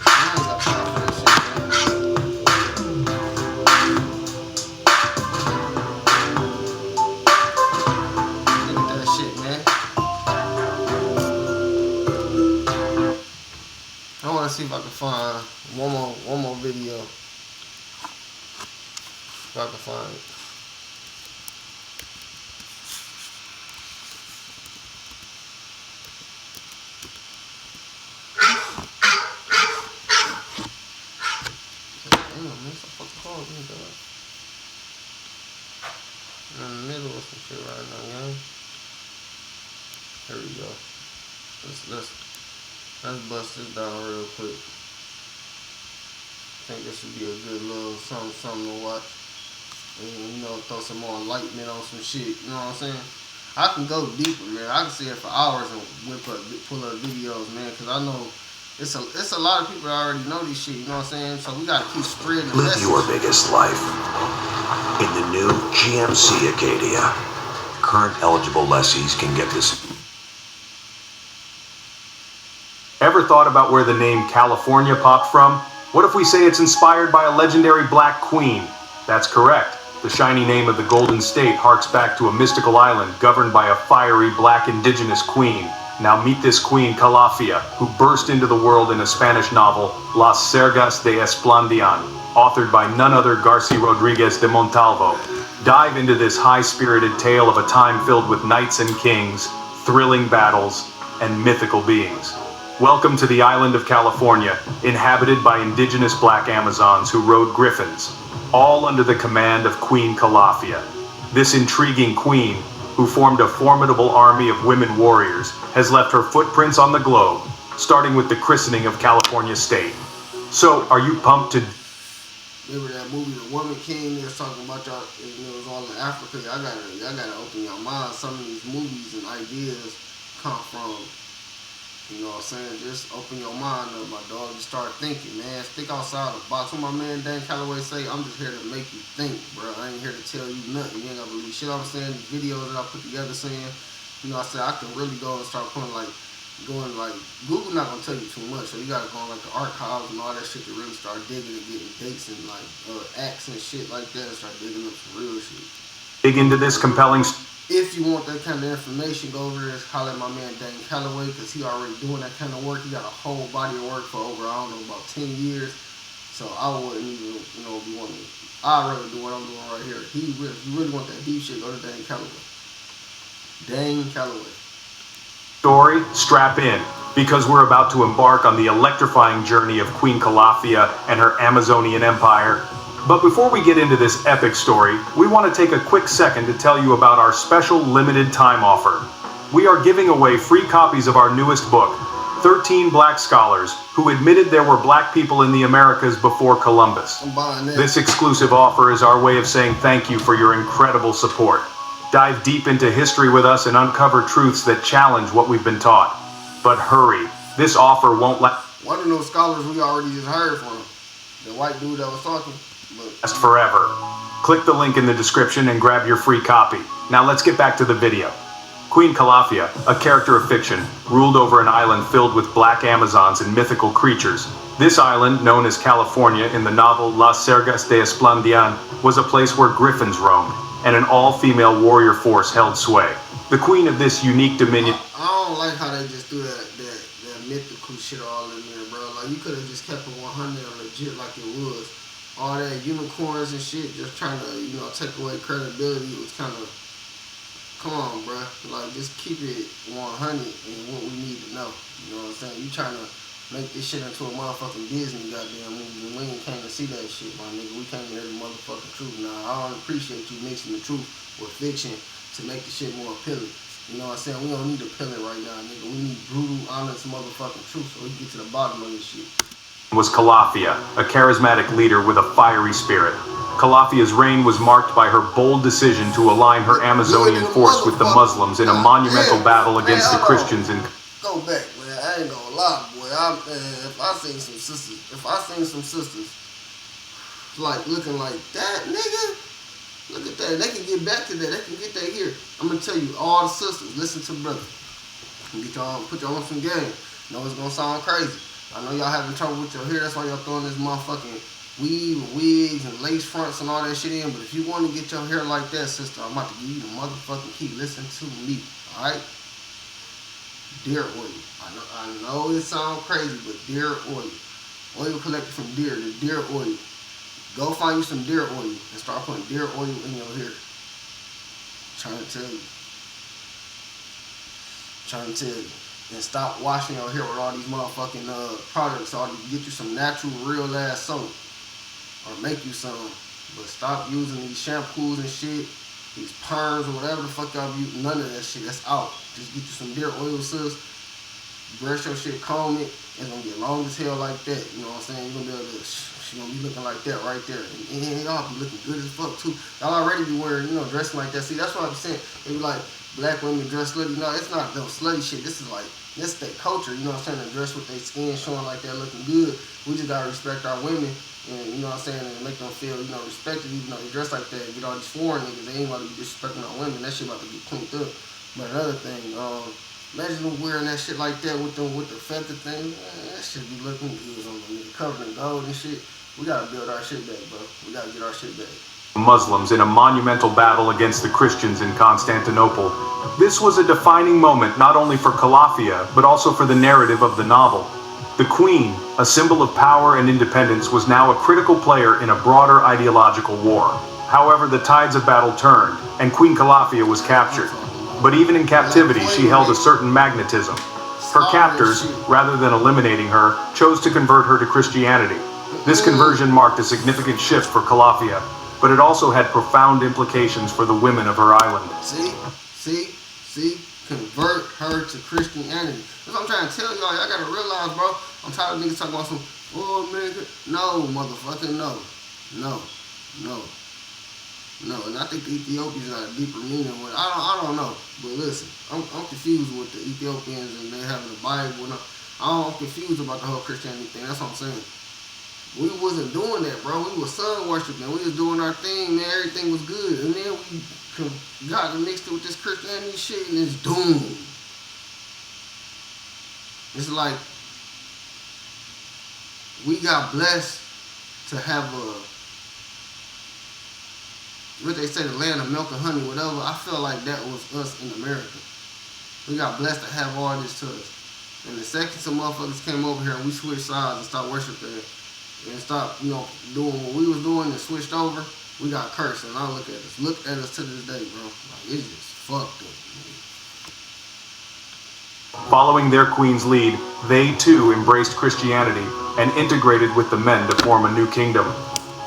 I ain't got time for this shit. want to see if I can find one more video. If I can find it. Damn, man, so fucking cold, man, dog. I'm in the middle of some shit right now, man. Here we go. Let's bust this down real quick. I think this would be a good little something to watch. And, you know, throw some more enlightenment on some shit. You know what I'm saying? I can go deeper, man. I can sit here for hours and pull up videos, man, because I know it's a lot of people that already know this shit. You know what I'm saying? So we gotta keep spreading the Live message. your biggest life in the new GMC Acadia. Current eligible lessees can get this. Ever thought about where the name California popped from? What if we say it's inspired by a legendary black queen? That's correct. The shiny name of the Golden State harks back to a mystical island governed by a fiery black indigenous queen. Now meet this queen, Calafia, who burst into the world in a Spanish novel, Las Sergas de Esplandian, authored by none other Garcia Rodriguez de Montalvo. Dive into this high-spirited tale of a time filled with knights and kings, thrilling battles, and mythical beings. Welcome to the island of California, inhabited by indigenous black Amazons who rode griffins, all under the command of Queen Calafia. This intriguing queen, who formed a formidable army of women warriors, has left her footprints on the globe, starting with the christening of California State. So, are you pumped to... Remember that movie, The Woman King? They was talking about y'all, it was all in Africa. Y'all gotta open your mind. Some of these movies and ideas come from, you know what I'm saying, just open your mind up, my dog. You start thinking, man. Think outside the box. What my man Dan Calloway say, I'm just here to make you think, bro. I ain't here to tell you nothing. You ain't gotta believe shit I'm saying. These videos that I put together saying, you know what I'm saying, I can really go and start putting Google not gonna tell you too much, so you gotta go on like the archives and all that shit to really start digging and getting dates and like acts and shit like that and start digging up some real shit. dig into this compelling... If you want that kind of information, go over there and holler at my man Dan Calloway, because he already doing that kind of work. He got a whole body of work for over, I don't know, about 10 years. So I wouldn't even, you know, be wanting. I'd rather do what I'm doing right here. If you really want that deep shit, go to Dan Calloway. Dan Calloway. Story, strap in, because we're about to embark on the electrifying journey of Queen Calafia and her Amazonian empire. But before we get into this epic story, we want to take a quick second to tell you about our special limited time offer. We are giving away free copies of our newest book, 13 Black Scholars Who Admitted There Were Black People in the Americas Before Columbus. This exclusive offer is our way of saying thank you for your incredible support. Dive deep into history with us and uncover truths that challenge what we've been taught. But hurry, this offer won't one of those scholars we already just heard from, the white dude that was talking. Last forever. Click the link in the description and grab your free copy. Now let's get back to the video. Queen Calafia, a character of fiction, ruled over an island filled with black Amazons and mythical creatures. This island, known as California in the novel Las Sergas de Esplandian, was a place where griffins roamed, and an all-female warrior force held sway. The queen of this unique dominion... I don't like how they just do that mythical shit all in there, bro. Like, you could have just kept it 100 legit like it was. All that unicorns and shit, just trying to, you know, take away credibility. It was kind of, come on, bro. Like, just keep it 100 and what we need to know. You know what I'm saying? You trying to make this shit into a motherfucking Disney goddamn movie. We ain't came to see that shit, my nigga. We came to hear the motherfucking truth. Now, I don't appreciate you mixing the truth with fiction to make the shit more appealing. You know what I'm saying? We don't need appealing right now, nigga. We need brutal, honest motherfucking truth so we can get to the bottom of this shit. Was Calafia, a charismatic leader with a fiery spirit. Calafia's reign was marked by her bold decision to align her Amazonian force with the Muslims in a monumental battle against the Christians in... Go back, man. I ain't gonna lie, boy. If I seen some sisters like looking like that, nigga, look at that. They can get back to that. They can get that here. I'm gonna tell you, all the sisters, listen to brother. Get y'all, put y'all on some game. Know it's gonna sound crazy. I know y'all having trouble with your hair. That's why y'all throwing this motherfucking weave and wigs and lace fronts and all that shit in. But if you want to get your hair like that, sister, I'm about to give you the motherfucking key. Listen to me, alright? deer oil. I know it sounds crazy, but deer oil. Oil collected from deer, the deer oil. Go find you some deer oil and start putting deer oil in your hair. Trying to tell you. And stop washing your hair with all these motherfucking products. Get you some natural, real ass soap. Or make you some. But stop using these shampoos and shit. These perms or whatever the fuck y'all use. None of that shit. That's out. Just get you some deer oil, sis. Brush your shit, comb it. It's gonna get long as hell like that. You know what I'm saying? You're gonna be able to, she gonna be looking like that right there. And y'all be looking good as fuck too. Y'all already be wearing, dressing like that. See, that's what I'm saying. They be like, black women dress slutty. No, it's not no slutty shit. This is their culture. You know what I'm saying? To dress with their skin showing like that, looking good. We just gotta respect our women. And you know what I'm saying? And make them feel, respected. Even though they dress like that. Get all these foreign niggas. They ain't about to be disrespecting our women. That shit about to get cleaned up. But another thing, imagine them wearing that shit like that with the feather thing. Man, that shit be looking good on them. Covered in gold and shit. We gotta build our shit back, bro. We gotta get our shit back. Muslims in a monumental battle against the Christians in Constantinople. This was a defining moment not only for Calafia, but also for the narrative of the novel. The Queen, a symbol of power and independence, was now a critical player in a broader ideological war. However, the tides of battle turned, and Queen Calafia was captured. But even in captivity, she held a certain magnetism. Her captors, rather than eliminating her, chose to convert her to Christianity. This conversion marked a significant shift for Calafia, but it also had profound implications for the women of her island. See? Convert her to Christianity. That's what I'm trying to tell y'all. Y'all gotta realize, bro. I'm tired of niggas talking about some, oh man, no, motherfucker, no. And I think the Ethiopians got a deeper meaning with it. I don't know. But listen, I'm confused with the Ethiopians and they having the Bible. I'm confused about the whole Christianity thing. That's what I'm saying. We wasn't doing that, bro. We was sun worshiping. We was doing our thing, man. Everything was good. And then we got mixed with this Christianity shit and it's doomed. It's like we got blessed to have what they say, the land of milk and honey, whatever. I feel like that was us in America. We got blessed to have all this to us. And the second some motherfuckers came over here and we switched sides and stopped worshiping and stopped, doing what we was doing and switched over, we got cursed. And I look at us. Look at us to this day, bro. Like, it's just fucked up, man. Following their queen's lead, they too embraced Christianity and integrated with the men to form a new kingdom.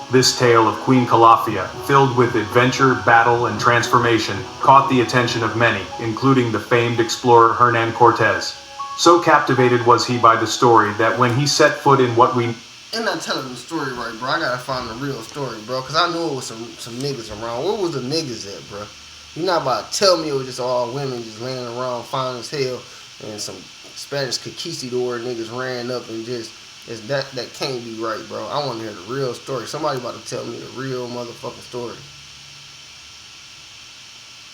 This tale of Queen Calafia, filled with adventure, battle, and transformation, caught the attention of many, including the famed explorer Hernan Cortez. So captivated was he by the story that when he set foot in what we... I'm not telling the story right, bro. I gotta find the real story, bro. Because I knew it was some niggas around. Where was the niggas at, bro? You're not about to tell me it was just all women just laying around fine as hell and some Spanish conquistador niggas ran up and just... That can't be right, bro. I want to hear the real story. Somebody about to tell me the real motherfucking story.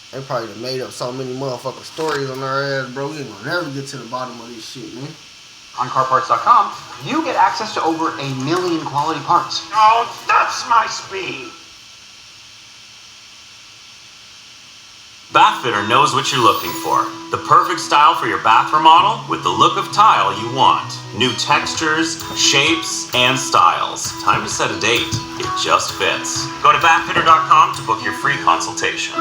They probably done made up so many motherfucking stories on their ass, bro. We ain't gonna never get to the bottom of this shit, man. On carparts.com, you get access to over 1 million quality parts. Oh, that's my speed. Bathfitter knows what you're looking for. The perfect style for your bath remodel with the look of tile you want. New textures, shapes, and styles. Time to set a date. It just fits. Go to bathfitter.com to book your free consultation.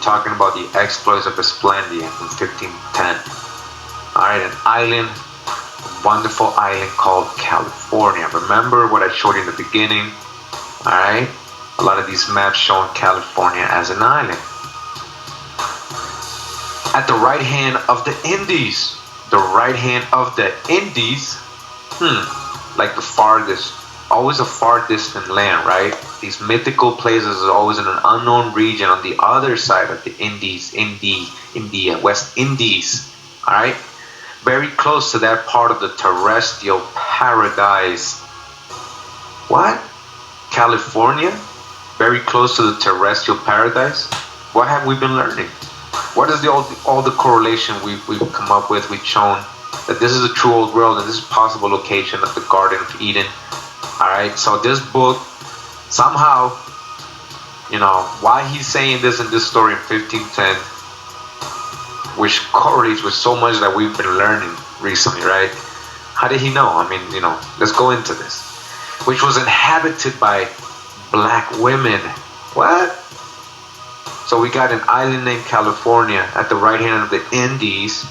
Talking about the exploits of Esplendia in 1510. Alright, an island, a wonderful island called California. Remember what I showed you in the beginning? Alright, a lot of these maps showing California as an island. At the right hand of the Indies. The right hand of the Indies? Like the farthest always a far distant land, right? These mythical places are always in an unknown region on the other side of the India, West Indies, all right? Very close to that part of the terrestrial paradise. What? California? Very close to the terrestrial paradise? What have we been learning? What is all the correlation we've come up with? We've shown that this is a true old world and this is a possible location of the Garden of Eden. All right, so this book, somehow, you know, why he's saying this in this story in 1510, which correlates with so much that we've been learning recently, right? How did he know? I mean, you know, let's go into this. Which was inhabited by black women. What? So we got an island named California at the right hand of the Indies.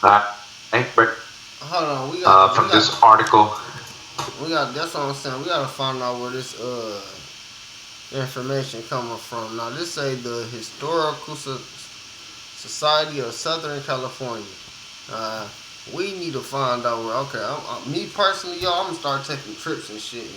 Hold on, from this article. That's what I'm saying. We gotta find out where this information coming from. Now this say the Historical Society of Southern California. We need to find out where. Okay, me personally, y'all, I'm gonna start taking trips and shit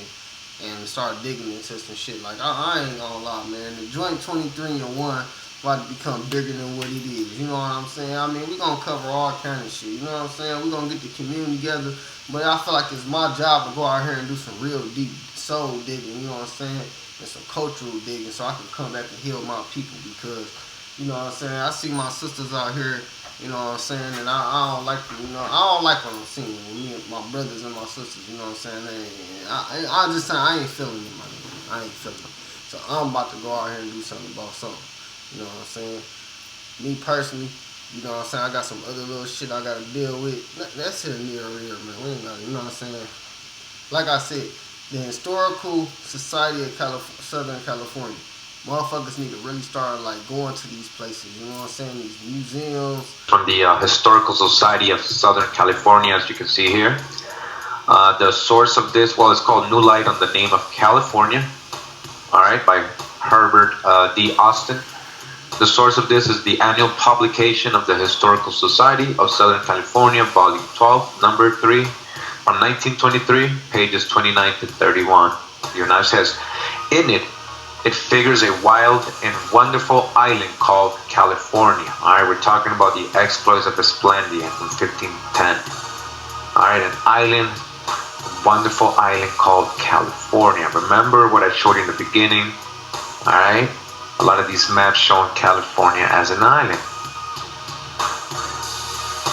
and start digging into some shit. Like I ain't gonna lie, man. The joint 23-1 about to become bigger than what it is. You know what I'm saying? I mean, we gonna cover all kind of shit. You know what I'm saying? We gonna get the community together. But I feel like it's my job to go out here and do some real deep soul digging. You know what I'm saying? And some cultural digging, so I can come back and heal my people. Because you know what I'm saying? I see my sisters out here. You know what I'm saying? And I don't like, you know, I don't like what I'm seeing with me and my brothers and my sisters. You know what I'm saying? I just saying I ain't feeling it, my nigga. I ain't feeling it. So I'm about to go out here and do something about something. You know what I'm saying? Me personally, you know what I'm saying? I got some other little shit I gotta deal with. That's here near here, man. We ain't got it. You know what I'm saying? Like I said, the Historical Society of Southern California. Motherfuckers need to really start like going to these places, you know what I'm saying? These museums. From the Historical Society of Southern California, as you can see here. The source of this, well, it's called New Light on the Name of California. All right, by Herbert D. Austin. The source of this is the annual publication of the Historical Society of Southern California, Volume 12, Number 3, from 1923, pages 29 to 31. Here now it says, in it figures a wild and wonderful island called California. Alright, we're talking about the exploits of Esplandian in 1510. Alright, an island, a wonderful island called California. Remember what I showed you in the beginning? Alright, a lot of these maps showing California as an island.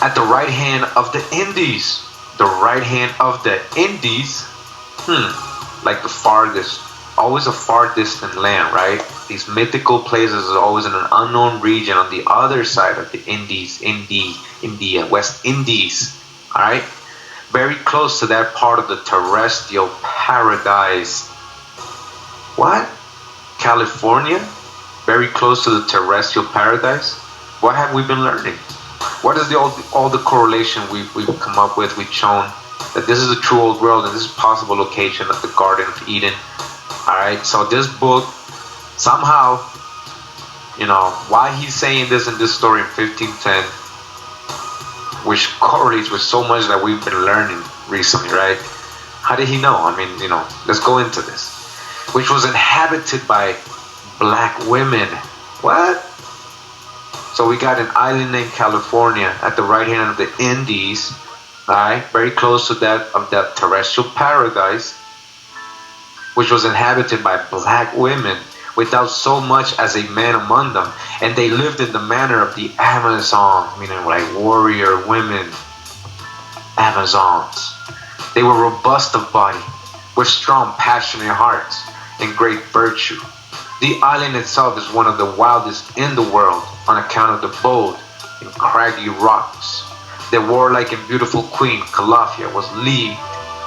At the right hand of the Indies. The right hand of the Indies? Like the farthest. Always a far distant land, right? These mythical places are always in an unknown region on the other side of the India, West Indies, all right? Very close to that part of the terrestrial paradise. What? California? Very close to the terrestrial paradise? What have we been learning? What is all the correlation we've come up with? We've shown that this is a true old world and this is a possible location of the Garden of Eden. Alright, so this book, somehow, you know, why he's saying this in this story in 1510, which correlates with so much that we've been learning recently, right? How did he know? I mean, you know, let's go into this. Which was inhabited by black women. What? So we got an island named California at the right hand of the Indies, alright, very close to that of that terrestrial paradise, which was inhabited by black women without so much as a man among them. And they lived in the manner of the Amazon, meaning like warrior women, Amazons. They were robust of body, with strong, passionate hearts, and great virtue. The island itself is one of the wildest in the world on account of the bold and craggy rocks. The warlike and beautiful queen, Calafia, was leagued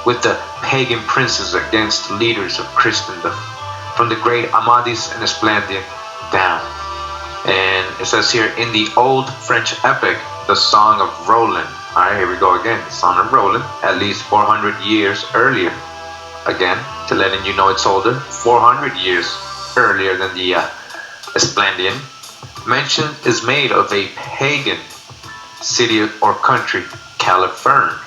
with the pagan princes against the leaders of Christendom, from the great Amadis and Esplandian down. And it says here, in the old French epic, the Song of Roland. Alright, here we go again, the Song of Roland, at least 400 years earlier. Again, to letting you know it's older, 400 years earlier than the Esplandian. Mention is made of a pagan city or country, California.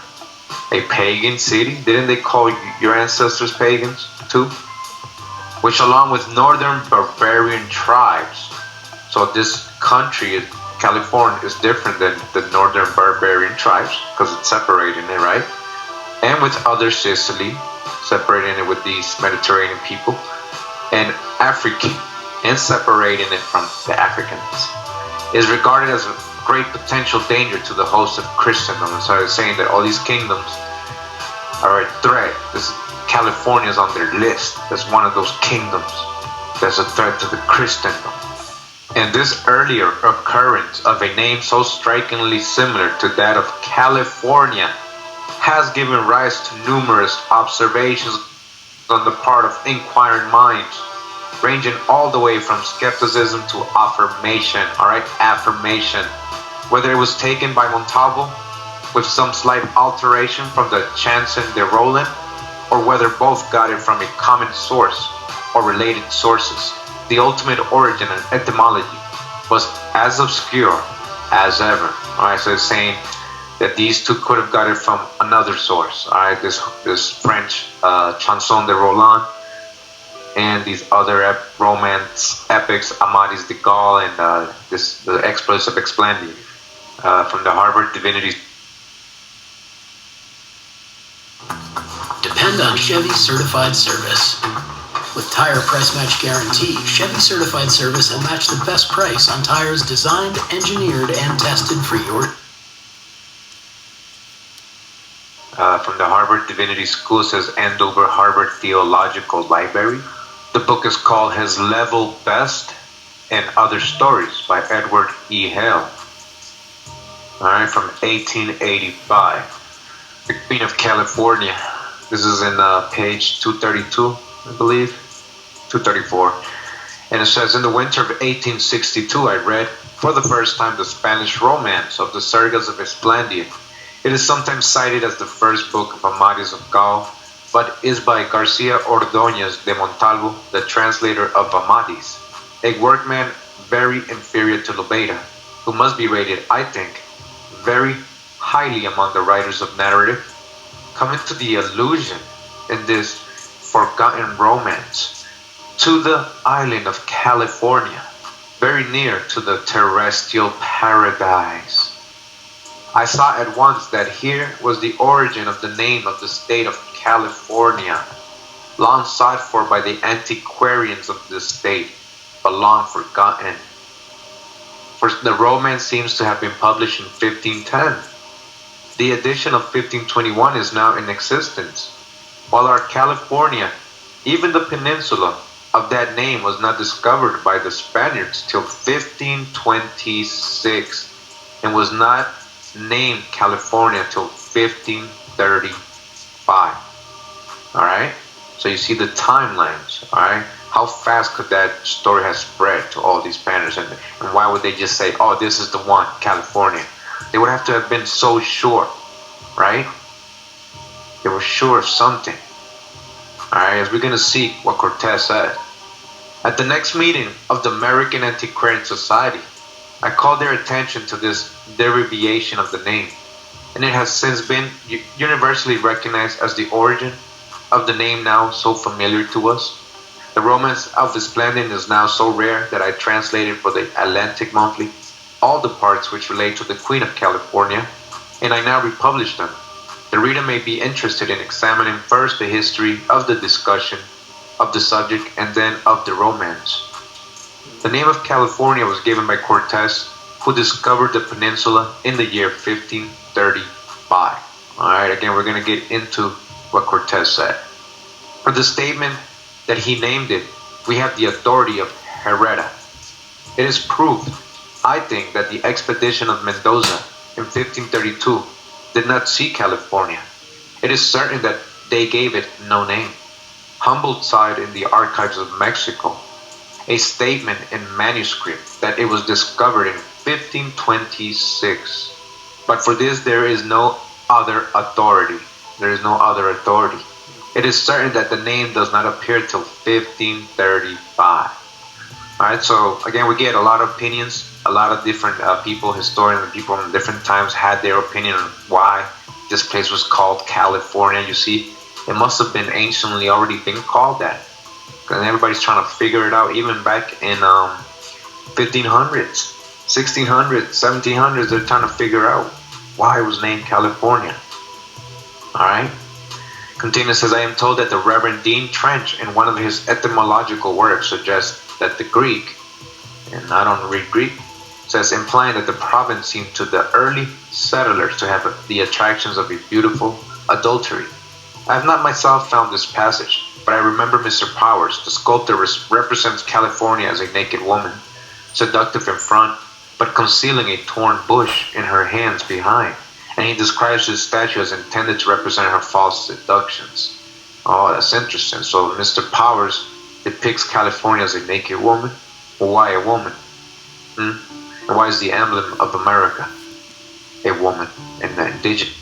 a pagan city. Didn't they call your ancestors pagans too? Which, along with northern barbarian tribes, so this country, California, is different than the northern barbarian tribes because it's separating it, right? And with other Sicily, separating it with these Mediterranean people, and African, and separating it from the Africans, is regarded as a great potential danger to the host of Christendom. And so I was saying that all these kingdoms are a threat. This California is on their list as one of those kingdoms that's a threat to the Christendom. And this earlier occurrence of a name so strikingly similar to that of California has given rise to numerous observations on the part of inquiring minds, ranging all the way from skepticism to affirmation, affirmation. Whether it was taken by Montalvo with some slight alteration from the Chanson de Roland, or whether both got it from a common source or related sources. The ultimate origin and etymology was as obscure as ever. Alright, so it's saying that these two could have got it from another source. Alright, this French Chanson de Roland and these other romance epics, Amadis de Gaul and the Exploits of Esplandian from the Harvard Divinity. Depend on Chevy Certified Service. With Tire Price Match Guarantee, Chevy Certified Service will match the best price on tires designed, engineered, and tested for your... From the Harvard Divinity School, says Andover Harvard Theological Library. The book is called His Level Best and Other Stories by Edward E. Hale. Alright, from 1885. The Queen of California. This is in page 232, I believe. 234. And it says, in the winter of 1862, I read for the first time the Spanish romance of the Sagas of Esplandian. It is sometimes cited as the first book of Amadis of Gaul, but is by Garcia Ordóñez de Montalvo, the translator of Amadis, a workman very inferior to Lobeda, who must be rated, I think, very highly among the writers of narrative, coming to the allusion in this forgotten romance to the island of California, very near to the terrestrial paradise. I saw at once that here was the origin of the name of the state of California, long sought for by the antiquarians of the state, but long forgotten. For the romance seems to have been published in 1510. The edition of 1521 is now in existence, while our California, even the peninsula of that name, was not discovered by the Spaniards till 1526, and was not named California till 1535. Alright? So you see the timelines, alright? How fast could that story have spread to all these Spaniards? And why would they just say, oh, this is the one, California? They would have to have been so sure, right? They were sure of something. Alright, as we're going to see what Cortez said. At the next meeting of the American Antiquarian Society, I called their attention to this derivation of the name, and it has since been universally recognized as the origin of the name now so familiar to us. The romance of the Esplandian is now so rare that I translated for the Atlantic Monthly all the parts which relate to the Queen of California, and I now republish them. The reader may be interested in examining first the history of the discussion of the subject and then of the romance. The name of California was given by Cortez, who discovered the peninsula in the year 1535. Alright, again, we're going to get into what Cortez said. For the statement that he named it, we have the authority of Herrera. It is proved, I think, that the expedition of Mendoza in 1532 did not see California. It is certain that they gave it no name. Humboldt cited in the archives of Mexico a statement in manuscript that it was discovered in 1526. But for this there is no other authority. There is no other authority. It is certain that the name does not appear till 1535. Alright, so again, we get a lot of opinions. A lot of different people, historians and people in different times had their opinion on why This place was called California. You see, it must have been anciently already been called that. And everybody's trying to figure it out, even back in 1500s, 1600s, 1700s. They're trying to figure out why it was named California. All right. Continues, says, I am told that the Reverend Dean Trench, in one of his etymological works, suggests that the Greek, and I don't read Greek, says, implying that the province seemed to the early settlers to have the attractions of a beautiful adultery. I have not myself found this passage, but I remember Mr. Powers, the sculptor, represents California as a naked woman, seductive in front, but concealing a torn bush in her hands behind. And he describes his statue as intended to represent her false seductions. Oh, that's interesting. So Mr. Powers depicts California as a naked woman. Well, why a woman? And why is the emblem of America a woman and the indigenous?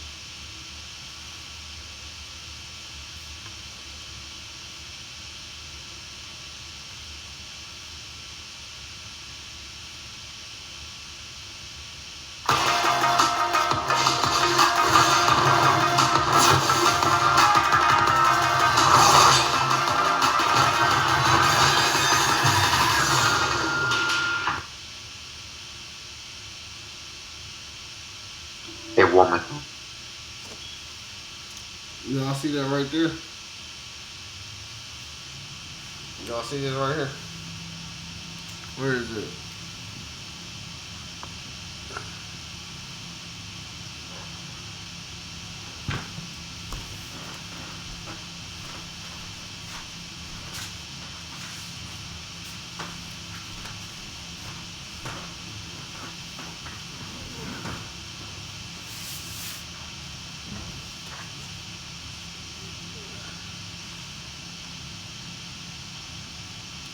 A woman. Y'all see that right there? Y'all see this right here? Where is it?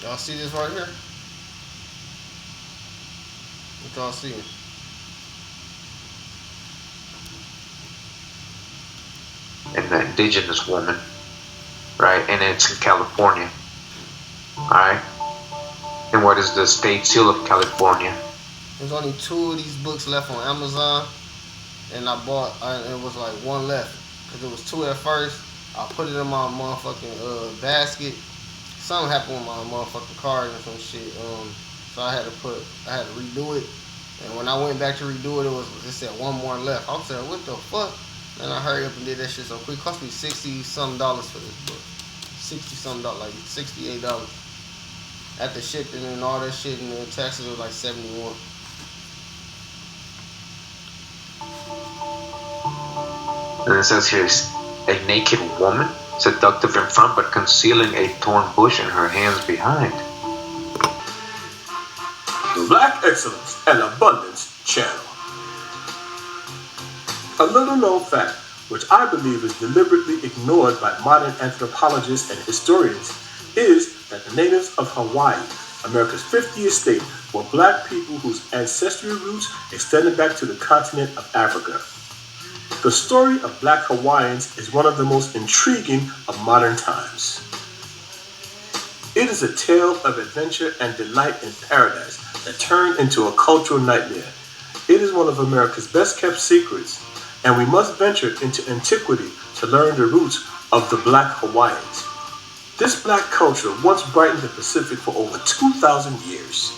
Y'all see this right here? What y'all seeing? And the indigenous woman, right? And it's in California, all right? And what is the state seal of California? There's only 2 of these books left on Amazon, and it was like 1 left, because it was 2 at first. I put it in my motherfucking basket. Something happened with my motherfucking card and some shit. So I had to redo it. And when I went back to redo it, it said 1 more left. I was like, what the fuck? And I hurried up and did that shit so quick. It cost me $60-something for this book. $60-something, like $68. After shipping and all that shit and the taxes, it was like $71. And it says here, a naked woman, seductive in front but concealing a torn bush in her hands behind. The Black Excellence and Abundance Channel. A little known fact, which I believe is deliberately ignored by modern anthropologists and historians, is that the natives of Hawaii, America's 50th state, were black people whose ancestral roots extended back to the continent of Africa. The story of black Hawaiians is one of the most intriguing of modern times. It is a tale of adventure and delight in paradise that turned into a cultural nightmare. It is one of America's best kept secrets, and we must venture into antiquity to learn the roots of the black Hawaiians. This black culture once brightened the Pacific for over 2,000 years.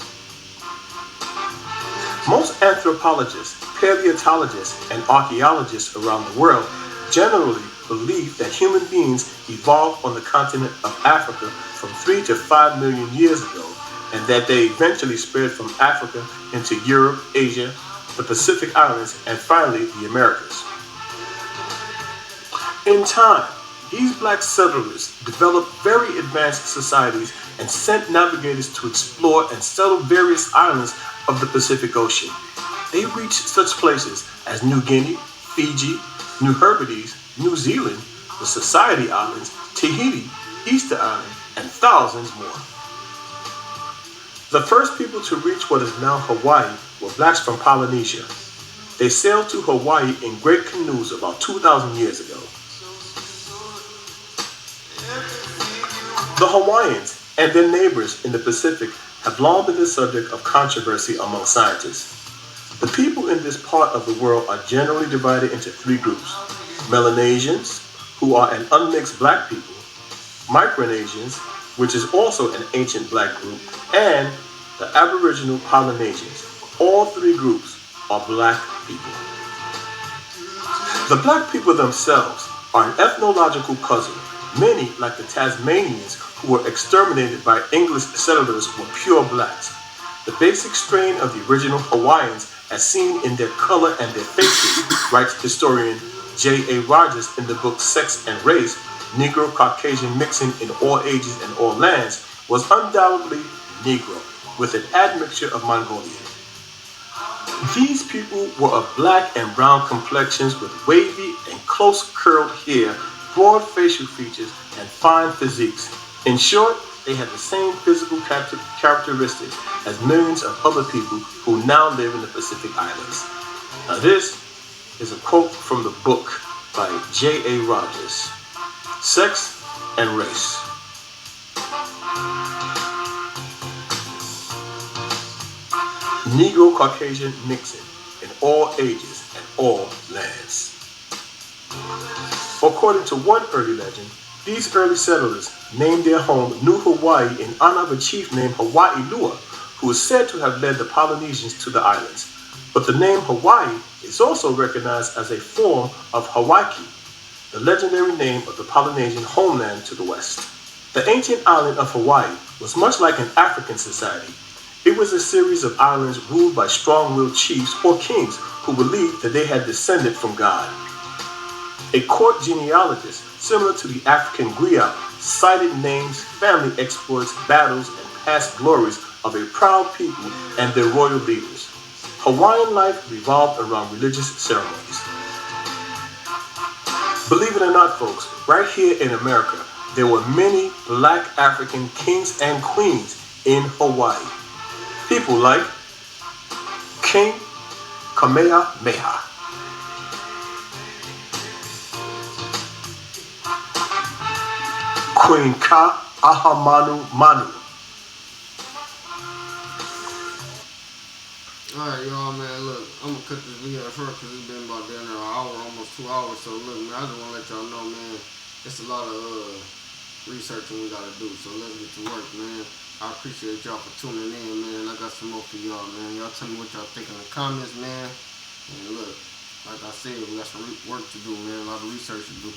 Most anthropologists, paleontologists, and archaeologists around the world generally believe that human beings evolved on the continent of Africa from 3 to 5 million years ago, and that they eventually spread from Africa into Europe, Asia, the Pacific Islands, and finally the Americas. In time, these black settlers developed very advanced societies and sent navigators to explore and settle various islands of the Pacific Ocean. They reached such places as New Guinea, Fiji, New Hebrides, New Zealand, the Society Islands, Tahiti, Easter Island, and thousands more. The first people to reach what is now Hawaii were blacks from Polynesia. They sailed to Hawaii in great canoes about 2,000 years ago. The Hawaiians and their neighbors in the Pacific have long been the subject of controversy among scientists. The people in this part of the world are generally divided into 3 groups. Melanesians, who are an unmixed black people, Micronesians, which is also an ancient black group, and the Aboriginal Polynesians. All three groups are black people. The black people themselves are an ethnological cousin. Many, like the Tasmanians, who were exterminated by English settlers, were pure blacks. The basic strain of the original Hawaiians, as seen in their color and their faces, writes historian J.A. Rogers in the book Sex and Race, Negro-Caucasian mixing in all ages and all lands, was undoubtedly Negro, with an admixture of Mongolian. These people were of black and brown complexions with wavy and close curled hair, broad facial features, and fine physiques. In short, they had the same physical characteristics as millions of other people who now live in the Pacific Islands. Now this is a quote from the book by J.A. Rogers, Sex and Race. Negro-Caucasian mixing in all ages and all lands. According to one early legend, these early settlers named their home New Hawaii in honor of a chief named Hawaii Lua, who is said to have led the Polynesians to the islands. But the name Hawaii is also recognized as a form of Hawaiki, the legendary name of the Polynesian homeland to the west. The ancient island of Hawaii was much like an African society. It was a series of islands ruled by strong-willed chiefs or kings who believed that they had descended from God. A court genealogist, similar to the African griot, cited names, family exploits, battles, and past glories of a proud people and their royal leaders. Hawaiian life revolved around religious ceremonies. Believe it or not, folks, right here in America, there were many black African kings and queens in Hawaii. People like King Kamehameha, Queen Ka'ahamanu Manu. Alright, y'all, man, look, I'm gonna cut this video short because it's been about an hour, almost 2 hours. So, look, man, I just wanna let y'all know, man, it's a lot of researching we gotta do. So, let's get to work, man. I appreciate y'all for tuning in, man. I got some more for y'all, man. Y'all tell me what y'all think in the comments, man. And look, like I said, we got some work to do, man. A lot of research to do.